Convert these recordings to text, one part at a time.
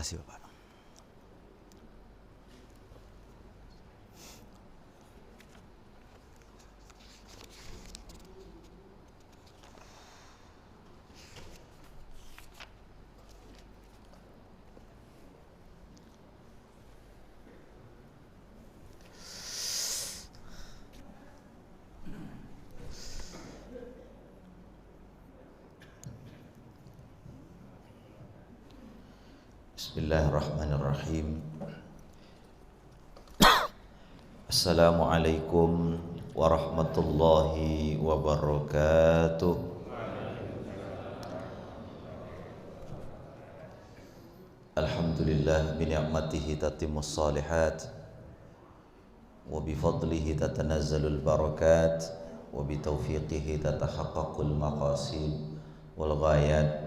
kasih Bapak. Bismillahirrahmanirrahim. Assalamualaikum warahmatullahi wabarakatuh. Alhamdulillah bini'matihi tatimmus salihat wa bifadlihi tatanazzalul barakat wa bitaufiqihi tatahaqqaqul maqasid wal ghayat.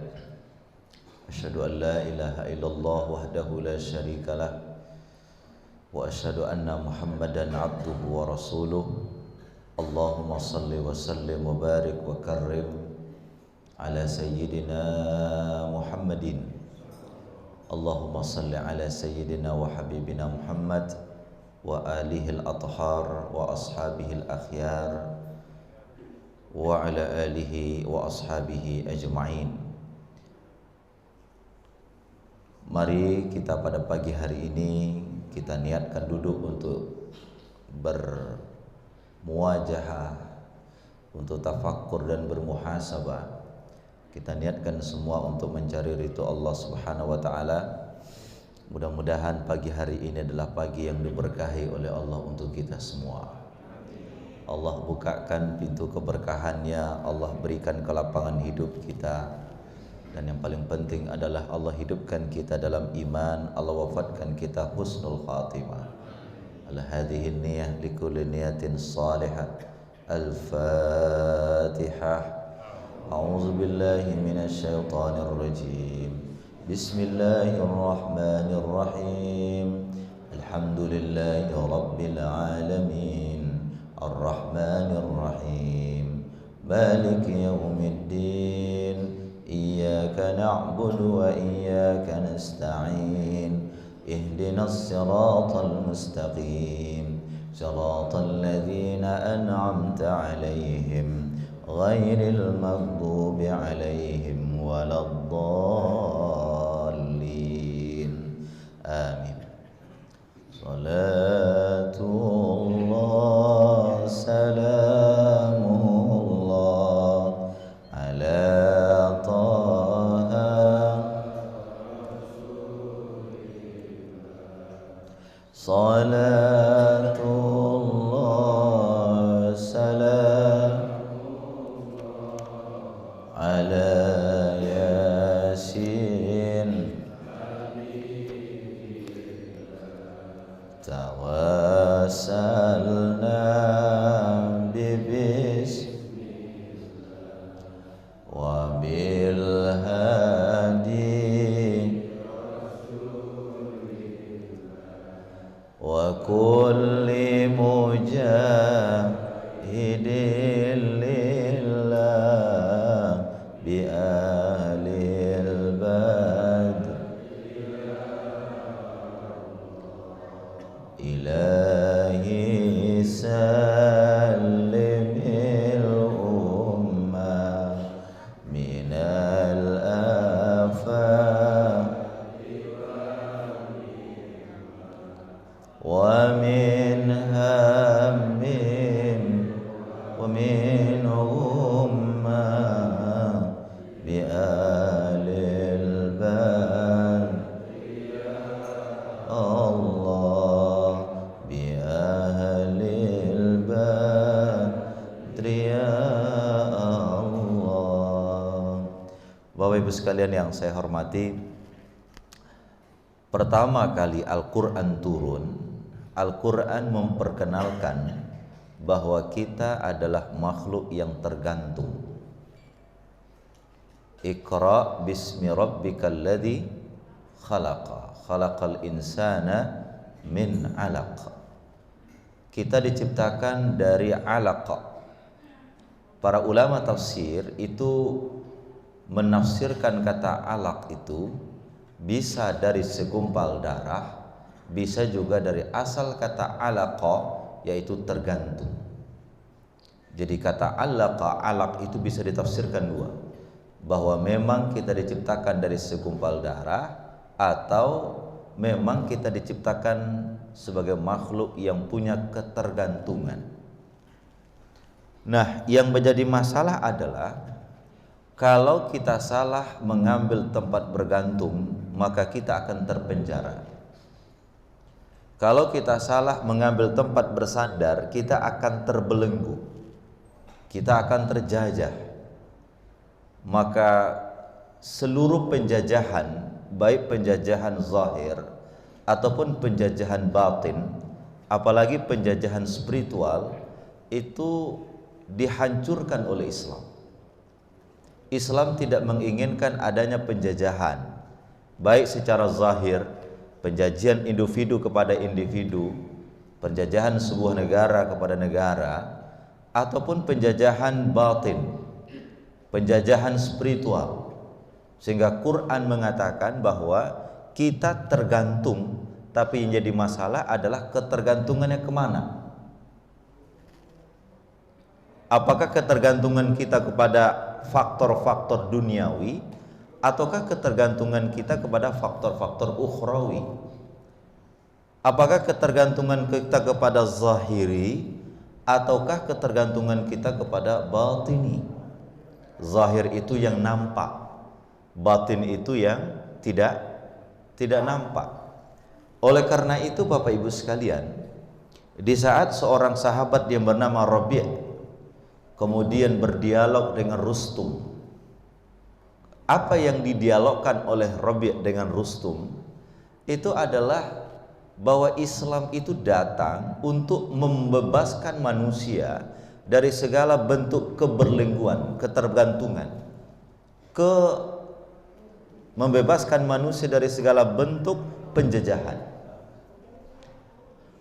Asyhadu an la ilaha illallah wahdahu la syarika lah wa asyhadu anna Muhammadan abduhu wa rasuluh. Allahumma salli wa sallim wa barik wa karrim ala sayyidina Muhammadin. Allahumma salli ala sayyidina wa habibina Muhammad wa alihi al-athhar wa ashabihi al-akhyar wa ala alihi wa ashabihi ajma'in. Mari kita pada pagi hari ini kita niatkan duduk untuk bermuwajahah, untuk tafakkur dan bermuhasabah. Kita niatkan semua untuk mencari ridho Allah Subhanahu wa taala. Mudah-mudahan pagi hari ini adalah pagi yang diberkahi oleh Allah untuk kita semua. Allah bukakan pintu keberkahannya, Allah berikan kelapangan hidup kita. Dan yang paling penting adalah Allah hidupkan kita dalam iman, Allah wafatkan kita husnul khatimah. Al-hadhihi niyah likulli niyatin salihah. Al-Fatihah. A'udzu billahi minasy syaithanir rajim. Bismillahirrahmanirrahim. Alhamdulillahi rabbil alamin. Ar-Rahmanir Rahim. Maliki yaumiddin. Iyyaka na'budu wa iyyaka nasta'in. Ihdinas siratal mustaqim. Siratal ladzina an'amta 'alaihim ghairil maghdubi 'alaihim waladdallin. Amin. Salatullah salamullah ala Salatullah salam ala Yasin tawassalna bibismillah wa bil hadi wa kulli mujahidin lillah bi ahlil badr ilahi sallimil ummah minal afat wa min hammin wa min ummah bi alil bad Allah bi ahlil badri ya Allah. Bapak Ibu sekalian yang saya hormati, pertama kali Al-Quran turun, Al-Quran memperkenalkan bahwa kita adalah makhluk yang tergantung. Iqra bismi rabbikal ladzi khalaqa, khalaqal insana min 'alaq. Kita diciptakan dari 'alaq. Para ulama tafsir itu menafsirkan kata 'alaq itu bisa dari segumpal darah, bisa juga dari asal kata alaqa, yaitu tergantung. Jadi kata alaqa, alaq itu bisa ditafsirkan dua, bahwa memang kita diciptakan dari segumpal darah, atau memang kita diciptakan sebagai makhluk yang punya ketergantungan. Nah, yang menjadi masalah adalah kalau kita salah mengambil tempat bergantung, maka kita akan terpenjara. Kalau kita salah mengambil tempat bersandar, kita akan terbelenggu, kita akan terjajah. Maka seluruh penjajahan, baik penjajahan zahir ataupun penjajahan batin, apalagi penjajahan spiritual, itu dihancurkan oleh Islam. Islam tidak menginginkan adanya penjajahan, baik secara zahir, penjajahan individu kepada individu, penjajahan sebuah negara kepada negara, ataupun penjajahan batin, penjajahan spiritual. Sehingga Quran mengatakan bahwa kita tergantung, tapi yang jadi masalah adalah ketergantungannya kemana. Apakah ketergantungan kita kepada faktor-faktor duniawi, ataukah ketergantungan kita kepada faktor-faktor ukhrawi? Apakah ketergantungan kita kepada zahiri, ataukah ketergantungan kita kepada batini? Zahir itu yang nampak, batin itu yang tidak nampak. Oleh karena itu Bapak Ibu sekalian, di saat seorang sahabat yang bernama Rabi' kemudian berdialog dengan Rustum, apa yang didialogkan oleh Rabi' dengan Rustum itu adalah bahwa Islam itu datang untuk membebaskan manusia dari segala bentuk keberlingguan, ketergantungan, membebaskan manusia dari segala bentuk penjajahan.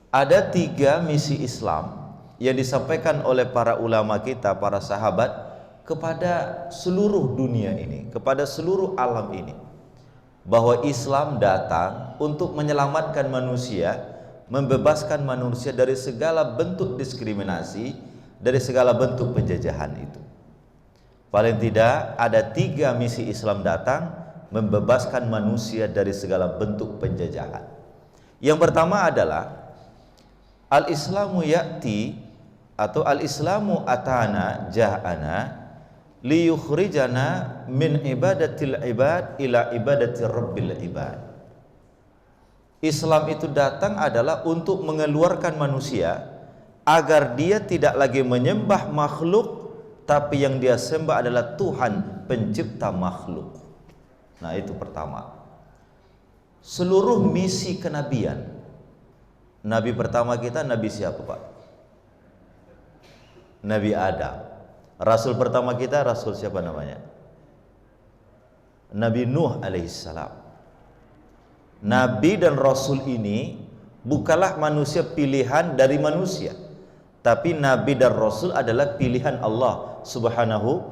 Ada 3 misi Islam yang disampaikan oleh para ulama kita, para sahabat, kepada seluruh dunia ini, kepada seluruh alam ini, bahwa Islam datang untuk menyelamatkan manusia, membebaskan manusia dari segala bentuk diskriminasi, dari segala bentuk penjajahan itu. Paling tidak ada 3 misi Islam datang membebaskan manusia dari segala bentuk penjajahan. Yang pertama adalah al-Islamu ya'ti, atau al-Islamu atana ja'ana liyukhrijana min ibadatil ibad ila ibadati rabbil ibad. Islam itu datang adalah untuk mengeluarkan manusia agar dia tidak lagi menyembah makhluk, tapi yang dia sembah adalah Tuhan pencipta makhluk. Nah, itu pertama. Seluruh misi kenabian, nabi pertama kita nabi siapa, Pak? Nabi Adam. Rasul pertama kita rasul siapa namanya? Nabi Nuh alaihissalam. Nabi dan rasul ini bukanlah manusia pilihan dari manusia, tapi nabi dan rasul adalah pilihan Allah Subhanahu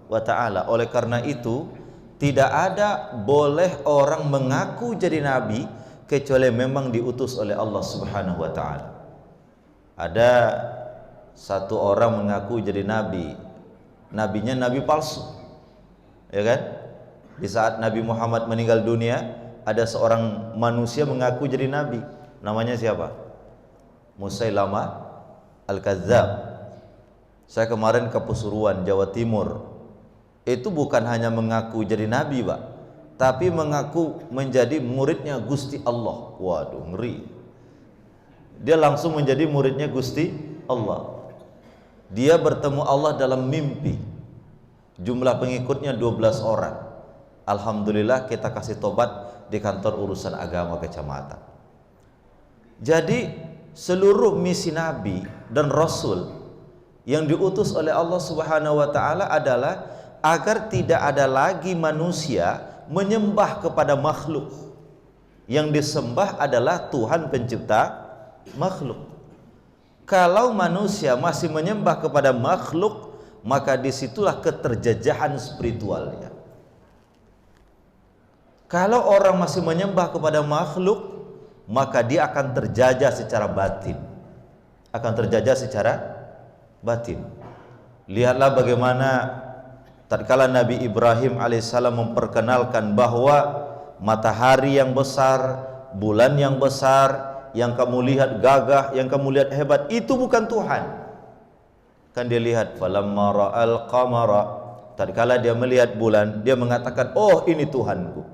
wa ta'ala. Oleh karena itu tidak ada boleh orang mengaku jadi nabi kecuali memang diutus oleh Allah Subhanahu wa ta'ala. Ada satu orang mengaku jadi nabi, nabinya nabi palsu, ya kan? Di saat Nabi Muhammad meninggal dunia, ada seorang manusia mengaku jadi nabi, namanya siapa? Musailamah Al-Kadzdzab. Saya kemarin ke Pasuruan, Jawa Timur, itu bukan hanya mengaku jadi nabi, Pak, tapi mengaku menjadi muridnya Gusti Allah. Waduh, ngeri. Dia langsung menjadi muridnya Gusti Allah. Dia bertemu Allah dalam mimpi. Jumlah pengikutnya 12 orang. Alhamdulillah kita kasih tobat di kantor urusan agama kecamatan. Jadi seluruh misi nabi dan rasul yang diutus oleh Allah Subhanahu wa ta'ala adalah agar tidak ada lagi manusia menyembah kepada makhluk. Yang disembah adalah Tuhan pencipta makhluk. Kalau manusia masih menyembah kepada makhluk, maka disitulah keterjajahan spiritualnya. Kalau orang masih menyembah kepada makhluk, maka dia akan terjajah secara batin. Akan terjajah secara batin. Lihatlah bagaimana tatkala Nabi Ibrahim alaihissalam memperkenalkan bahwa matahari yang besar, bulan yang besar, yang kamu lihat gagah, yang kamu lihat hebat, itu bukan Tuhan. Kan dia lihat falamma ra'al qamara, tatkala dia melihat bulan, dia mengatakan, oh ini Tuhanku.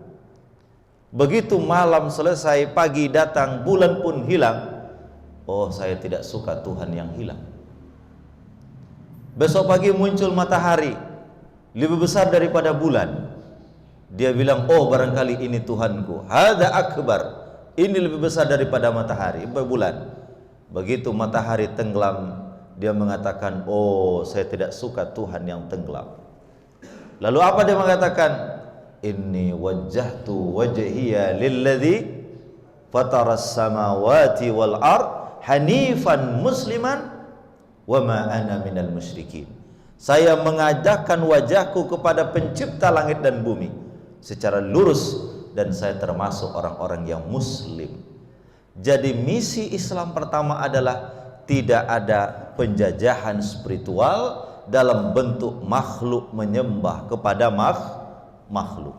Begitu malam selesai, pagi datang, bulan pun hilang, oh saya tidak suka Tuhan yang hilang. Besok pagi muncul matahari lebih besar daripada bulan, dia bilang, oh barangkali ini Tuhanku. Hadza akbar, ini lebih besar daripada matahari, bulan. Begitu matahari tenggelam, dia mengatakan, oh saya tidak suka Tuhan yang tenggelam. Lalu apa dia mengatakan? Inni wajjahtu wajhiya lilladzi fataras samawati wal ard hanifan musliman wa ma ana minal musyrikin. Saya mengajakkan wajahku kepada pencipta langit dan bumi secara lurus, dan saya termasuk orang-orang yang muslim. Jadi misi Islam pertama adalah tidak ada penjajahan spiritual dalam bentuk makhluk menyembah kepada makhluk.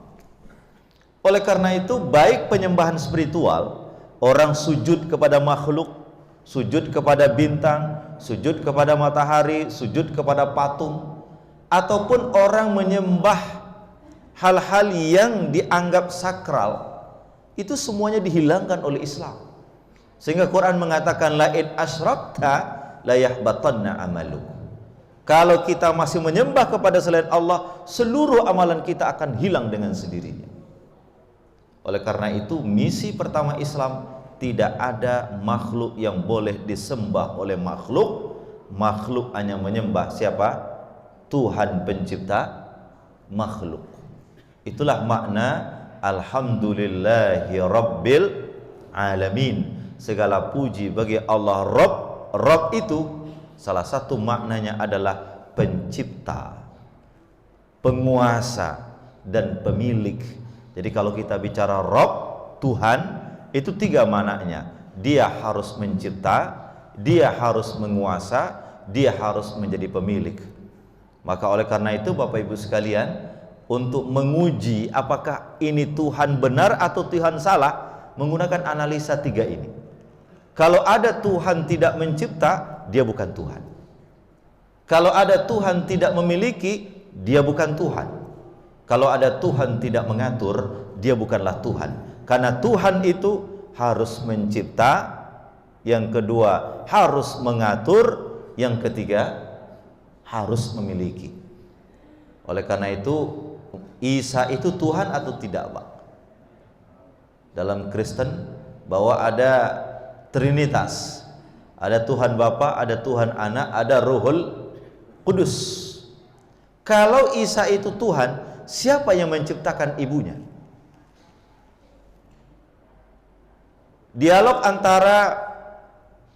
Oleh karena itu, baik penyembahan spiritual, orang sujud kepada makhluk, sujud kepada bintang, sujud kepada matahari, sujud kepada patung, ataupun orang menyembah hal-hal yang dianggap sakral, itu semuanya dihilangkan oleh Islam. Sehingga Quran mengatakan la in asyrakta la yahbatanna amaluk. Kalau kita masih menyembah kepada selain Allah, seluruh amalan kita akan hilang dengan sendirinya. Oleh karena itu, misi pertama Islam, tidak ada makhluk yang boleh disembah oleh makhluk. Makhluk hanya menyembah siapa? Tuhan pencipta makhluk. Itulah makna alhamdulillahi rabbil alamin. Segala puji bagi Allah Rabb. Rabb itu salah satu maknanya adalah pencipta, penguasa, dan pemilik. Jadi kalau kita bicara Rabb, Tuhan, itu tiga maknanya. Dia harus mencipta, dia harus menguasa, dia harus menjadi pemilik. Maka oleh karena itu Bapak Ibu sekalian, untuk menguji apakah ini Tuhan benar atau Tuhan salah, menggunakan analisa tiga ini. Kalau ada Tuhan tidak mencipta, dia bukan Tuhan. Kalau ada Tuhan tidak memiliki, dia bukan Tuhan. Kalau ada Tuhan tidak mengatur, dia bukanlah Tuhan. Karena Tuhan itu harus mencipta, yang kedua harus mengatur, yang ketiga harus memiliki. Oleh karena itu, Isa itu Tuhan atau tidak, Pak? Dalam Kristen bahwa ada Trinitas, ada Tuhan Bapa, ada Tuhan Anak, ada Ruhul Kudus. Kalau Isa itu Tuhan, siapa yang menciptakan ibunya? Dialog antara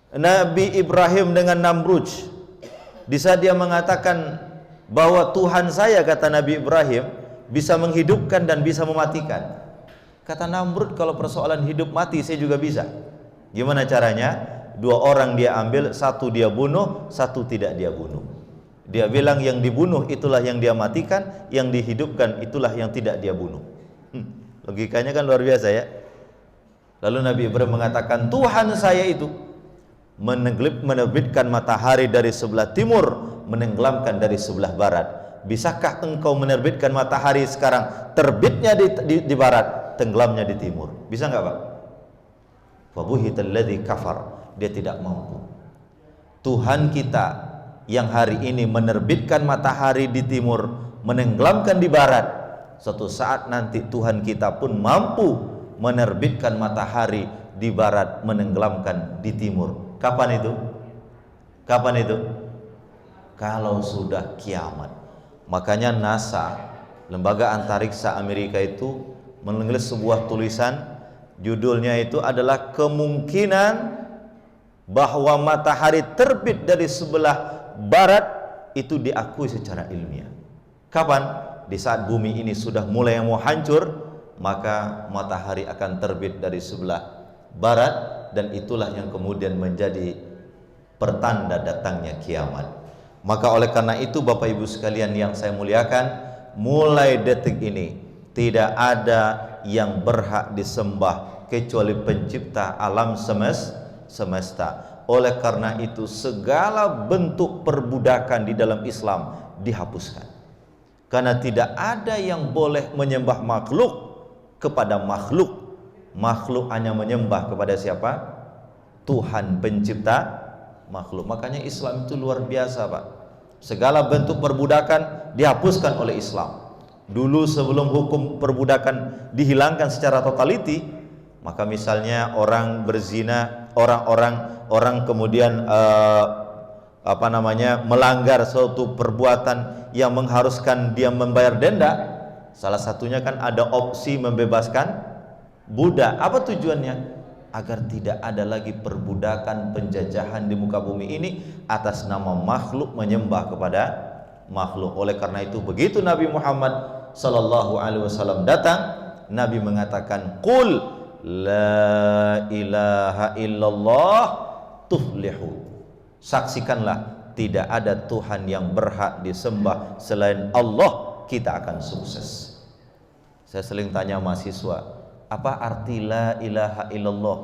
Nabi Ibrahim dengan Namrud, di saat dia mengatakan bahwa Tuhan saya, kata Nabi Ibrahim, bisa menghidupkan dan bisa mematikan. Kata Namrud, kalau persoalan hidup mati saya juga bisa. Gimana caranya? Dua orang dia ambil, satu dia bunuh, satu tidak dia bunuh. Dia bilang yang dibunuh itulah yang dia matikan, yang dihidupkan itulah yang tidak dia bunuh. Logikanya kan luar biasa ya. Lalu Nabi Ibrahim mengatakan, Tuhan saya itu menerbitkan matahari dari sebelah timur, menenggelamkan dari sebelah barat. Bisakah engkau menerbitkan matahari sekarang, terbitnya di barat, tenggelamnya di timur? Bisa nggak, Pak? Fabuhitalladzi kafar, dia tidak mampu. Tuhan kita yang hari ini menerbitkan matahari di timur, menenggelamkan di barat, suatu saat nanti Tuhan kita pun mampu menerbitkan matahari di barat, menenggelamkan di timur. Kapan itu? Kapan itu? Kalau sudah kiamat. Makanya NASA, lembaga antariksa Amerika itu menulis sebuah tulisan, judulnya itu adalah kemungkinan bahwa matahari terbit dari sebelah barat itu diakui secara ilmiah. Kapan? Di saat bumi ini sudah mulai mau hancur, maka matahari akan terbit dari sebelah barat, dan itulah yang kemudian menjadi pertanda datangnya kiamat. Maka oleh karena itu Bapak Ibu sekalian yang saya muliakan, mulai detik ini tidak ada yang berhak disembah kecuali pencipta alam semesta. Oleh karena itu segala bentuk perbudakan di dalam Islam dihapuskan. Karena tidak ada yang boleh menyembah makhluk kepada makhluk. Makhluk hanya menyembah kepada siapa? Tuhan pencipta makhluk. Makanya Islam itu luar biasa, Pak. Segala bentuk perbudakan dihapuskan oleh Islam. Dulu sebelum hukum perbudakan dihilangkan secara totaliti, maka misalnya orang berzina, orang kemudian melanggar suatu perbuatan yang mengharuskan dia membayar denda. Salah satunya kan ada opsi membebaskan budak. Apa tujuannya? Agar tidak ada lagi perbudakan, penjajahan di muka bumi ini atas nama makhluk menyembah kepada makhluk. Oleh karena itu begitu Nabi Muhammad sallallahu alaihi wasallam datang, Nabi mengatakan, "Qul la ilaha illallah tuflihu." Saksikanlah tidak ada Tuhan yang berhak disembah selain Allah, kita akan sukses. Saya sering tanya mahasiswa, apa arti la ilaha illallah?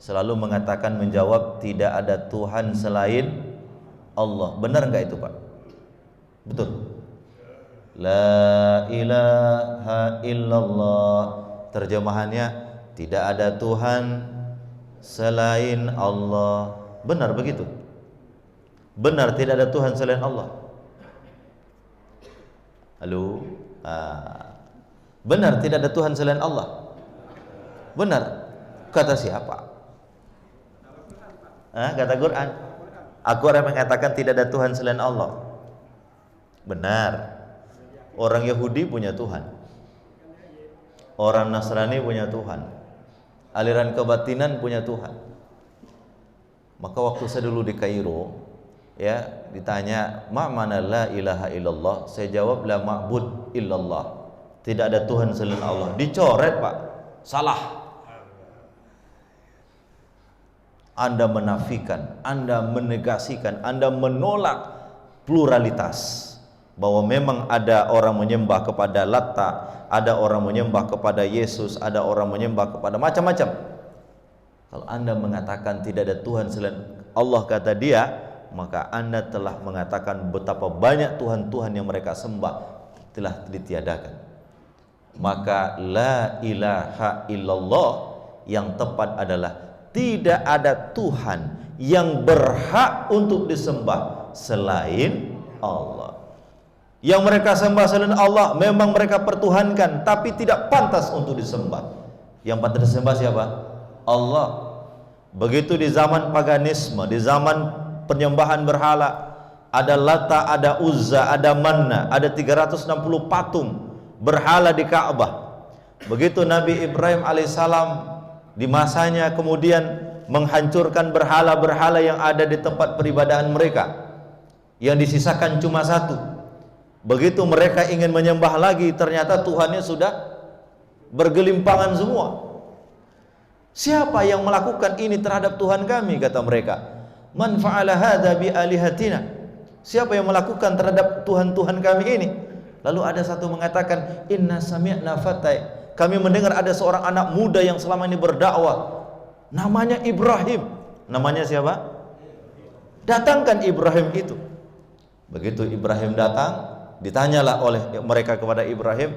Selalu mengatakan, menjawab, tidak ada Tuhan selain Allah. Benar enggak itu, Pak? Betul. La ilaha illallah, terjemahannya tidak ada Tuhan selain Allah. Benar begitu? Benar tidak ada Tuhan selain Allah? Halo? Benar tidak ada Tuhan selain Allah? Benar. Kata siapa? Kata Quran. Al-Quran mengatakan tidak ada Tuhan selain Allah. Benar. Orang Yahudi punya Tuhan. Orang Nasrani punya Tuhan. Aliran kebatinan punya Tuhan. Maka waktu saya dulu di Kairo, ya, ditanya, "Ma mana la ilaha illallah?" Saya jawab, "La ma'bud illallah." Tidak ada Tuhan selain Allah. Dicoret, Pak. Salah. Anda menafikan, Anda menegasikan, Anda menolak pluralitas, bahwa memang ada orang menyembah kepada Latta, ada orang menyembah kepada Yesus, ada orang menyembah kepada macam-macam. Kalau Anda mengatakan tidak ada Tuhan selain Allah, kata dia, maka Anda telah mengatakan betapa banyak Tuhan-Tuhan yang mereka sembah telah ditiadakan. Maka la ilaha illallah yang tepat adalah tidak ada Tuhan yang berhak untuk disembah selain Allah. Yang mereka sembah selain Allah memang mereka pertuhankan, tapi tidak pantas untuk disembah. Yang pantas disembah siapa? Allah. Begitu di zaman paganisme, di zaman penyembahan berhala, ada Lata, ada Uzza, ada Manna, ada 360 patung berhala di Ka'bah. Begitu Nabi Ibrahim alaihissalam di masanya kemudian menghancurkan berhala-berhala yang ada di tempat peribadahan mereka, yang disisakan cuma satu. Begitu mereka ingin menyembah lagi, ternyata Tuhannya sudah bergelimpangan semua. Siapa yang melakukan ini terhadap Tuhan kami, kata mereka. Man fa'ala hadza bi alihatina. Siapa yang melakukan terhadap Tuhan-Tuhan kami ini? Lalu ada satu mengatakan, inna sami'na fatai. Kami mendengar ada seorang anak muda yang selama ini berdakwah, namanya Ibrahim. Namanya siapa? Datangkan Ibrahim itu. Begitu Ibrahim datang, ditanyalah oleh mereka kepada Ibrahim,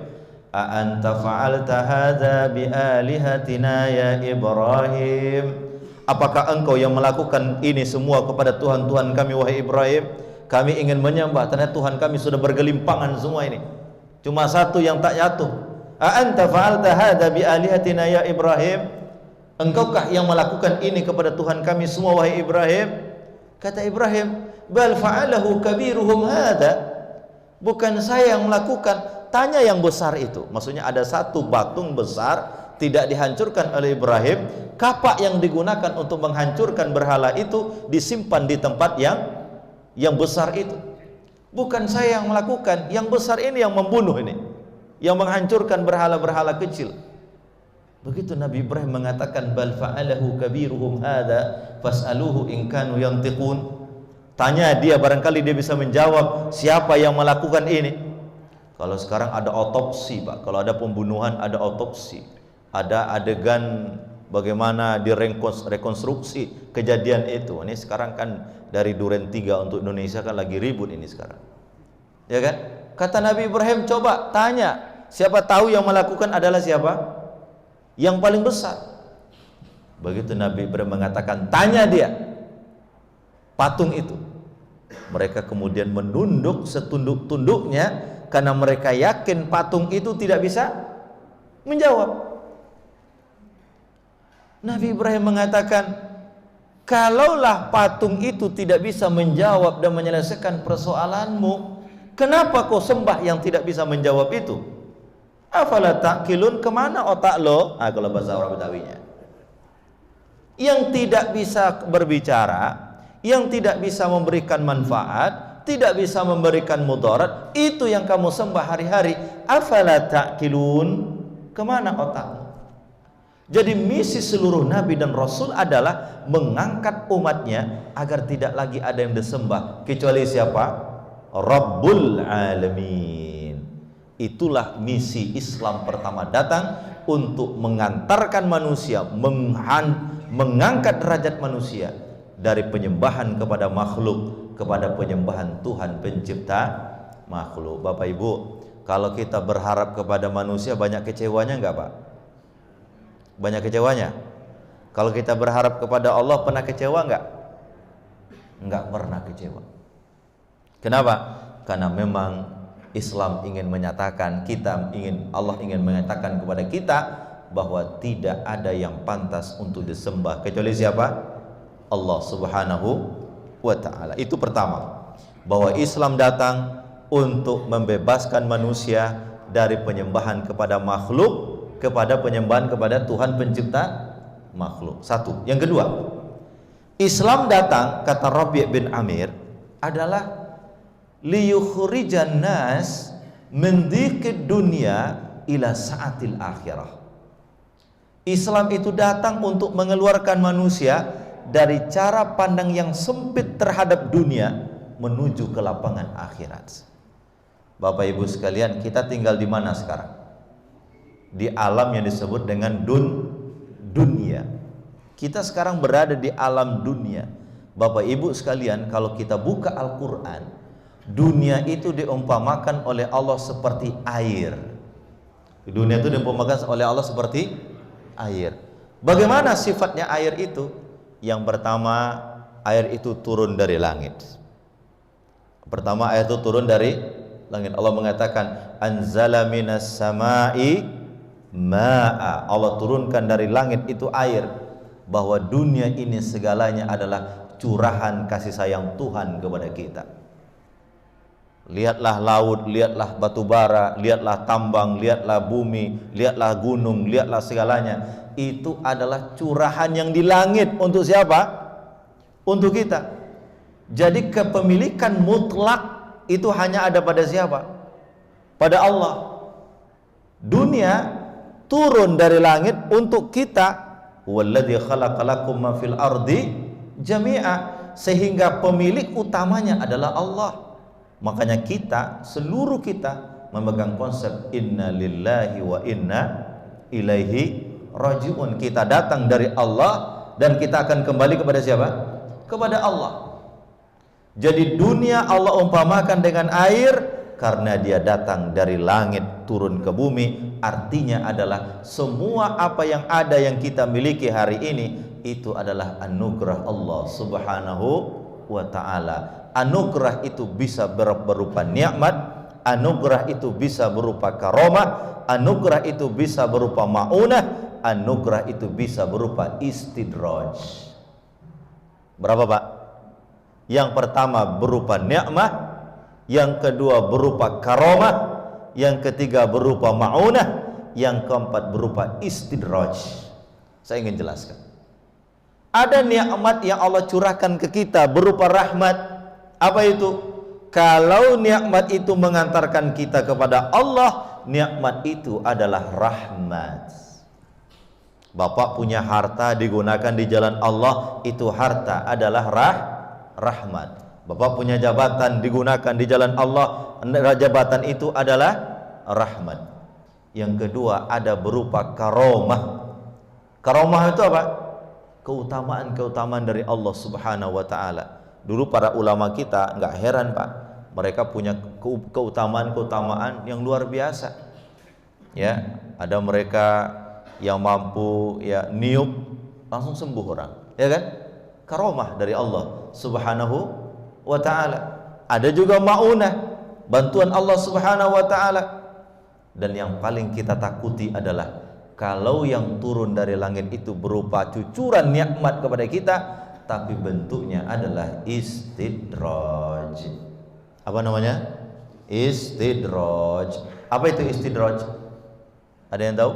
a anta fa'alta hadza bi alihatina ya Ibrahim? Apakah engkau yang melakukan ini semua kepada Tuhan-Tuhan kami, wahai Ibrahim? Kami ingin menyembah, ternyata Tuhan kami sudah bergelimpangan semua ini. Cuma satu yang tak jatuh. A anta fa'alta hadza bi alihatina ya Ibrahim? Engkaukah yang melakukan ini kepada Tuhan kami semua, wahai Ibrahim? Kata Ibrahim, bal fa'alahu kabiruhum hadza. Bukan saya yang melakukan, tanya yang besar itu. Maksudnya ada satu patung besar tidak dihancurkan oleh Ibrahim. Kapak yang digunakan untuk menghancurkan berhala itu disimpan di tempat yang besar itu. Bukan saya yang melakukan, yang besar ini yang membunuh ini, yang menghancurkan berhala-berhala kecil. Begitu Nabi Ibrahim mengatakan bal fa'alahu kabiruhum hadza fas'aluhu in kanu yantiqun. Tanya dia, barangkali dia bisa menjawab siapa yang melakukan ini. Kalau sekarang ada otopsi, Pak. Kalau ada pembunuhan ada otopsi. Ada adegan bagaimana direkonstruksi kejadian itu. Ini sekarang kan dari Duren 3 untuk Indonesia kan lagi ribut ini sekarang. Ya kan? Kata Nabi Ibrahim, coba tanya, siapa tahu yang melakukan adalah siapa? Yang paling besar. Begitu Nabi Ibrahim mengatakan, tanya dia patung itu. Mereka kemudian menunduk setunduk-tunduknya karena mereka yakin patung itu tidak bisa menjawab. Nabi Ibrahim mengatakan, kalaulah patung itu tidak bisa menjawab dan menyelesaikan persoalanmu, kenapa kau sembah yang tidak bisa menjawab itu? Afala ta'qilun, kemana otak lo? Kalau bahasa Arab Betawinya, yang tidak bisa berbicara, yang tidak bisa memberikan manfaat, tidak bisa memberikan mudarat, itu yang kamu sembah hari-hari. Afala ta'qilun, kemana otakmu? Jadi misi seluruh Nabi dan Rasul adalah mengangkat umatnya agar tidak lagi ada yang disembah kecuali siapa? Rabbul Alamin. Itulah misi Islam pertama datang, untuk mengantarkan manusia, mengangkat derajat manusia dari penyembahan kepada makhluk kepada penyembahan Tuhan pencipta makhluk. Bapak Ibu, kalau kita berharap kepada manusia banyak kecewanya enggak, Pak? Banyak kecewanya. Kalau kita berharap kepada Allah pernah kecewa enggak? Enggak pernah kecewa. Kenapa? Karena memang Islam ingin menyatakan, Allah ingin menyatakan kepada kita bahwa tidak ada yang pantas untuk disembah kecuali siapa? Allah Subhanahu wa ta'ala. Itu pertama, bahwa Islam datang untuk membebaskan manusia dari penyembahan kepada makhluk kepada penyembahan kepada Tuhan pencipta makhluk. Satu. Yang kedua, Islam datang, kata Rabi' bin Amir, adalah liyukhrijan nas min dhiqid dunya ila sa'atil akhirah. Islam itu datang untuk mengeluarkan manusia dari cara pandang yang sempit terhadap dunia menuju ke lapangan akhirat. Bapak Ibu sekalian, kita tinggal di mana sekarang? Di alam yang disebut dengan dunia. Kita sekarang berada di alam dunia. Bapak Ibu sekalian, kalau kita buka Al-Quran, dunia itu diumpamakan oleh Allah seperti air. Dunia itu diumpamakan oleh Allah seperti air. Bagaimana sifatnya air itu? Yang pertama, air itu turun dari langit. Pertama, air itu turun dari langit. Allah mengatakan, anzala minas samai ma'a. Allah turunkan dari langit itu air. Bahwa dunia ini segalanya adalah curahan kasih sayang Tuhan kepada kita. Lihatlah laut, lihatlah batu bara, lihatlah tambang, lihatlah bumi, lihatlah gunung, lihatlah segalanya. Itu adalah curahan yang di langit untuk siapa? Untuk kita. Jadi kepemilikan mutlak itu hanya ada pada siapa? Pada Allah. Dunia turun dari langit untuk kita. Walladzi khalaqalakum ma fil ardi jami'a, sehingga pemilik utamanya adalah Allah. Makanya kita, seluruh kita memegang konsep inna lillahi wa inna ilaihi raji'un. Kita datang dari Allah dan kita akan kembali kepada siapa? Kepada Allah. Jadi dunia Allah umpamakan dengan air karena dia datang dari langit turun ke bumi. Artinya adalah semua apa yang ada yang kita miliki hari ini itu adalah anugerah Allah Subhanahu wa ta'ala. Anugerah itu bisa berupa nikmat, anugerah itu bisa berupa karomah, anugerah itu bisa berupa maunah, anugerah itu bisa berupa istidraj. Berapa, Pak? Yang pertama berupa nikmat, yang kedua berupa karomah, yang ketiga berupa maunah, yang keempat berupa istidraj. Saya ingin jelaskan. Ada nikmat yang Allah curahkan ke kita berupa rahmat. Apa itu? Kalau nikmat itu mengantarkan kita kepada Allah, nikmat itu adalah rahmat. Bapak punya harta digunakan di jalan Allah, itu harta adalah rahmat. Bapak punya jabatan digunakan di jalan Allah, jabatan itu adalah rahmat. Yang kedua ada berupa karomah. Karomah itu apa? Keutamaan-keutamaan dari Allah Subhanahu wa taala. Dulu para ulama kita nggak heran Pak, mereka punya keutamaan-keutamaan yang luar biasa. Ya, ada mereka yang mampu ya niup langsung sembuh orang, ya kan? Karomah dari Allah Subhanahu wa taala. Ada juga maunah, bantuan Allah Subhanahu wa taala. Dan yang paling kita takuti adalah kalau yang turun dari langit itu berupa cucuran nikmat kepada kita, tapi bentuknya adalah istidraj. Apa namanya? Istidraj. Apa itu istidraj? Ada yang tahu?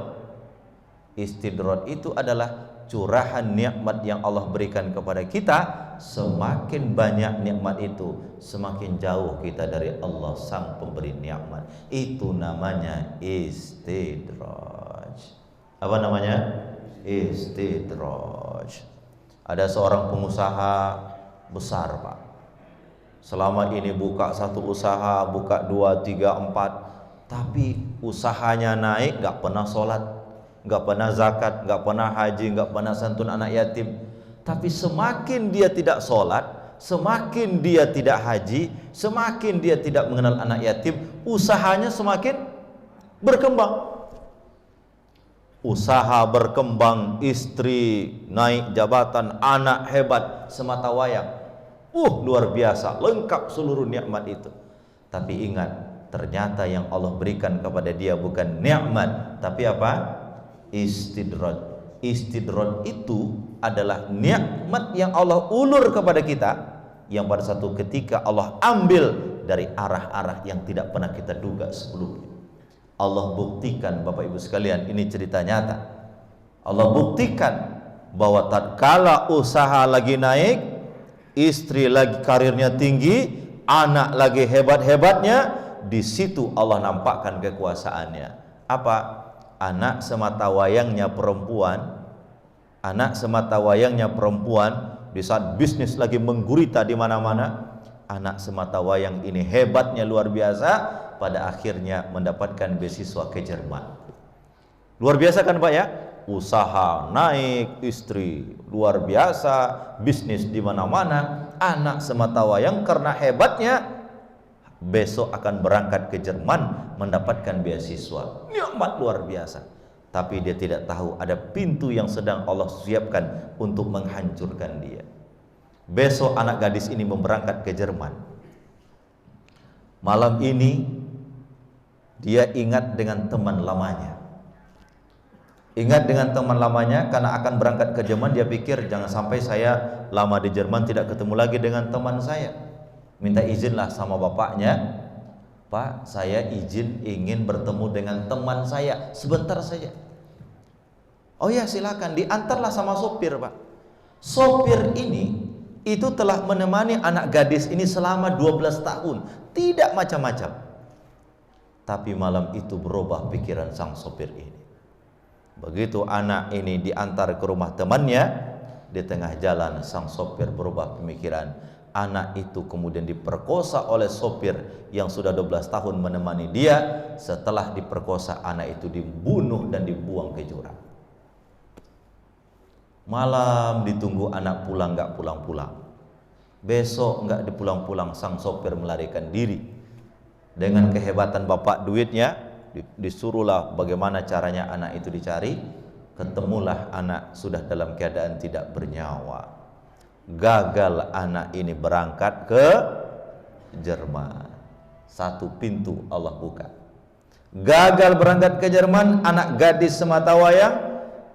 Istidraj itu adalah curahan nikmat yang Allah berikan kepada kita. Semakin banyak nikmat itu, semakin jauh kita dari Allah sang pemberi nikmat. Itu namanya istidraj. Apa namanya? Istidraj. Ada seorang pengusaha besar Pak, selama ini buka satu usaha, buka 2, 3, 4, tapi usahanya naik, gak pernah sholat, gak pernah zakat, gak pernah haji, gak pernah santun anak yatim. Tapi semakin dia tidak sholat, semakin dia tidak haji, semakin dia tidak mengenal anak yatim, usahanya semakin berkembang. Usaha berkembang, istri naik jabatan, anak hebat, semata wayang. Luar biasa, lengkap seluruh nikmat itu. Tapi ingat, ternyata yang Allah berikan kepada dia bukan nikmat, tapi apa? Istidraj. Istidraj itu adalah nikmat yang Allah ulur kepada kita, yang pada satu ketika Allah ambil dari arah-arah yang tidak pernah kita duga sebelumnya. Allah buktikan Bapak Ibu sekalian, ini cerita nyata. Allah buktikan bahwa tatkala usaha lagi naik, istri lagi karirnya tinggi, anak lagi hebat-hebatnya, di situ Allah nampakkan kekuasaannya. Apa? Anak semata wayangnya perempuan, anak semata wayangnya perempuan di saat bisnis lagi menggurita di mana-mana, anak semata wayang ini hebatnya luar biasa, pada akhirnya mendapatkan beasiswa ke Jerman. Luar biasa kan Pak ya? Usaha naik, istri luar biasa, bisnis di mana-mana, anak semata wayang karena hebatnya besok akan berangkat ke Jerman mendapatkan beasiswa. Nikmat luar biasa. Tapi dia tidak tahu ada pintu yang sedang Allah siapkan untuk menghancurkan dia. Besok anak gadis ini berangkat ke Jerman. Malam ini dia ingat dengan teman lamanya. Ingat dengan teman lamanya karena akan berangkat ke Jerman. Dia pikir jangan sampai saya lama di Jerman tidak ketemu lagi dengan teman saya. Minta izinlah sama bapaknya, Pak, saya izin ingin bertemu dengan teman saya sebentar saja. Oh ya silakan, diantarlah sama sopir Pak. Sopir ini itu telah menemani anak gadis ini selama 12 tahun, tidak macam-macam. Tapi malam itu berubah pikiran sang sopir ini. Begitu anak ini diantar ke rumah temannya, di tengah jalan sang sopir berubah pemikiran. Anak itu kemudian diperkosa oleh sopir yang sudah 12 tahun menemani dia. Setelah diperkosa, anak itu dibunuh dan dibuang ke jurang. Malam ditunggu anak pulang, gak pulang-pulang. Besok gak dipulang-pulang, sang sopir melarikan diri. Dengan kehebatan bapak duitnya, disuruhlah bagaimana caranya anak itu dicari. Ketemulah anak sudah dalam keadaan tidak bernyawa. Gagal anak ini berangkat ke Jerman. Satu pintu Allah buka. Gagal berangkat ke Jerman, anak gadis semata wayang,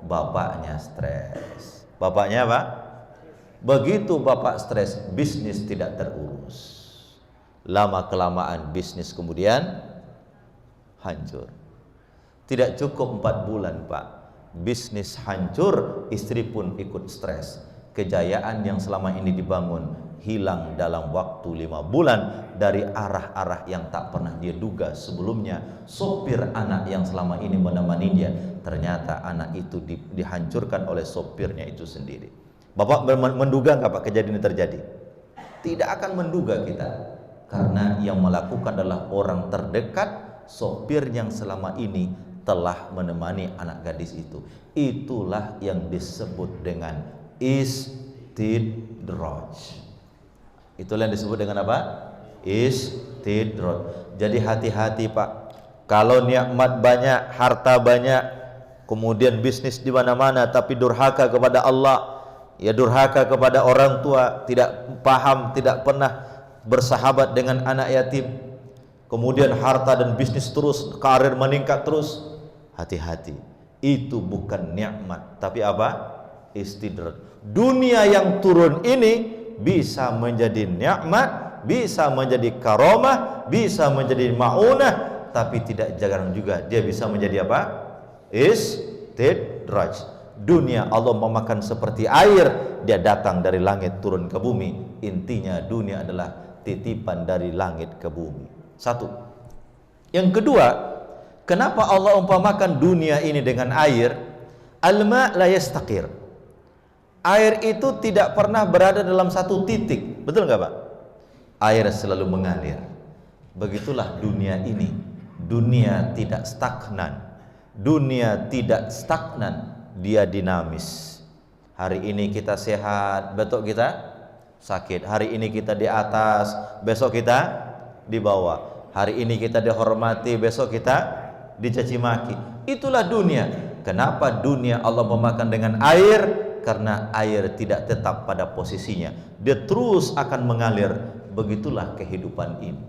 bapaknya stres. Bapaknya apa? Begitu bapak stres, bisnis tidak terurus. Lama kelamaan bisnis kemudian hancur. Tidak cukup 4 bulan Pak, bisnis hancur, istri pun ikut stres. kejayaan yang selama ini dibangun hilang dalam waktu 5 bulan dari arah-arah yang tak pernah dia duga sebelumnya. Sopir anak yang selama ini menemani dia, ternyata anak itu dihancurkan oleh sopirnya itu sendiri. Bapak menduga nggak Pak kejadian ini terjadi? Tidak akan menduga kita, karena yang melakukan adalah orang terdekat, sopir yang selama ini telah menemani anak gadis itu. Itulah yang disebut dengan istidraj. Itulah yang disebut dengan apa? Istidraj. Jadi hati-hati Pak. Kalau nikmat banyak, harta banyak, kemudian bisnis di mana-mana, tapi durhaka kepada Allah, ya durhaka kepada orang tua, tidak paham, tidak pernah bersahabat dengan anak yatim, kemudian harta dan bisnis terus, karir meningkat terus, hati-hati. Itu bukan nikmat, tapi apa? Istidraj. Dunia yang turun ini bisa menjadi nikmat, bisa menjadi karomah, bisa menjadi maunah, tapi tidak jarang juga dia bisa menjadi apa? Istidraj. Dunia Allah memakan seperti air, dia datang dari langit turun ke bumi. Intinya dunia adalah titipan dari langit ke bumi. Satu. Yang kedua, kenapa Allah umpamakan dunia ini dengan air? Al-ma' la yastaqir. Air itu tidak pernah berada dalam satu titik. Betul nggak Pak? Air selalu mengalir. Begitulah dunia ini. Dunia tidak stagnan. Dunia tidak stagnan, dia dinamis. Hari ini kita sehat, besok kita sakit. Hari ini kita di atas, besok kita di bawah. Hari ini kita dihormati, besok kita dicaci maki. Itulah dunia. Kenapa dunia Allah memakan dengan air? Karena air tidak tetap pada posisinya, dia terus akan mengalir. Begitulah kehidupan ini.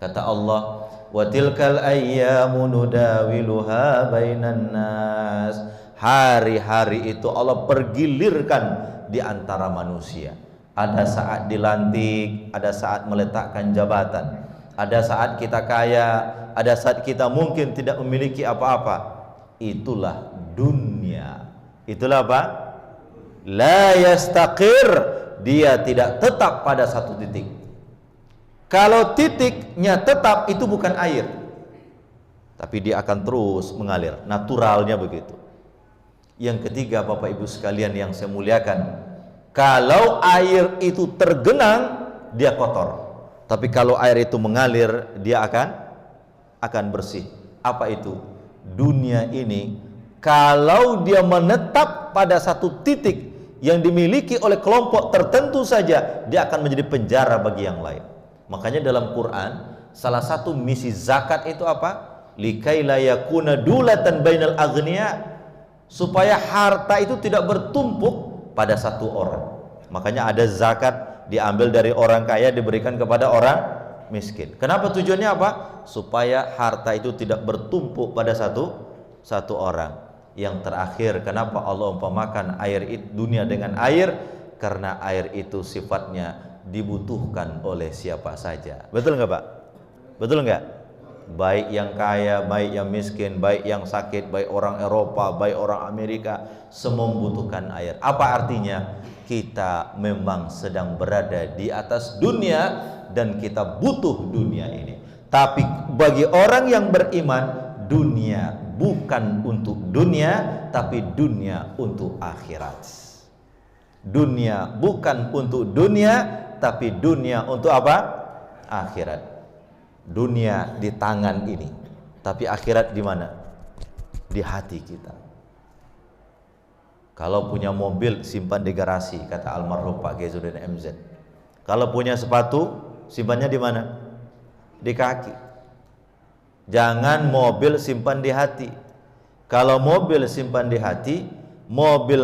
Kata Allah, wa tilkal ayyamu nudawiluha bainan nas. Hari-hari itu Allah pergilirkan di antara manusia. Ada saat dilantik, ada saat meletakkan jabatan, ada saat kita kaya, ada saat kita mungkin tidak memiliki apa-apa. Itulah dunia. Itulah apa? La yastaqir, dia tidak tetap pada satu titik. Kalau titiknya tetap, itu bukan air, tapi dia akan terus mengalir, naturalnya begitu. Yang ketiga Bapak Ibu sekalian yang saya muliakan, kalau air itu tergenang, dia kotor. Tapi kalau air itu mengalir, dia akan bersih. Apa itu? Dunia ini kalau dia menetap pada satu titik yang dimiliki oleh kelompok tertentu saja, dia akan menjadi penjara bagi yang lain. Makanya dalam Quran, salah satu misi zakat itu apa? Likai la yakuna dulatan bainal aghniya, supaya harta itu tidak bertumpuk pada satu orang. Makanya ada zakat diambil dari orang kaya diberikan kepada orang miskin. Kenapa tujuannya apa? Supaya harta itu tidak bertumpuk pada satu orang. Yang terakhir, kenapa Allah umpamakan air dunia dengan air? Karena air itu sifatnya dibutuhkan oleh siapa saja. Betul nggak Pak? Betul nggak? Baik yang kaya, baik yang miskin, baik yang sakit, baik orang Eropa, baik orang Amerika, semua membutuhkan air. Apa artinya? Kita memang sedang berada di atas dunia dan kita butuh dunia ini. Tapi bagi orang yang beriman, dunia bukan untuk dunia, tapi dunia untuk akhirat. Dunia bukan untuk dunia, tapi dunia untuk apa? Akhirat. Dunia di tangan ini, tapi akhirat di mana? Di hati kita. Kalau punya mobil, simpan di garasi, kata almarhum Pak Gezuddin MZ. Kalau punya sepatu, simpannya di mana? Di kaki. Jangan mobil simpan di hati. Kalau mobil simpan di hati, mobil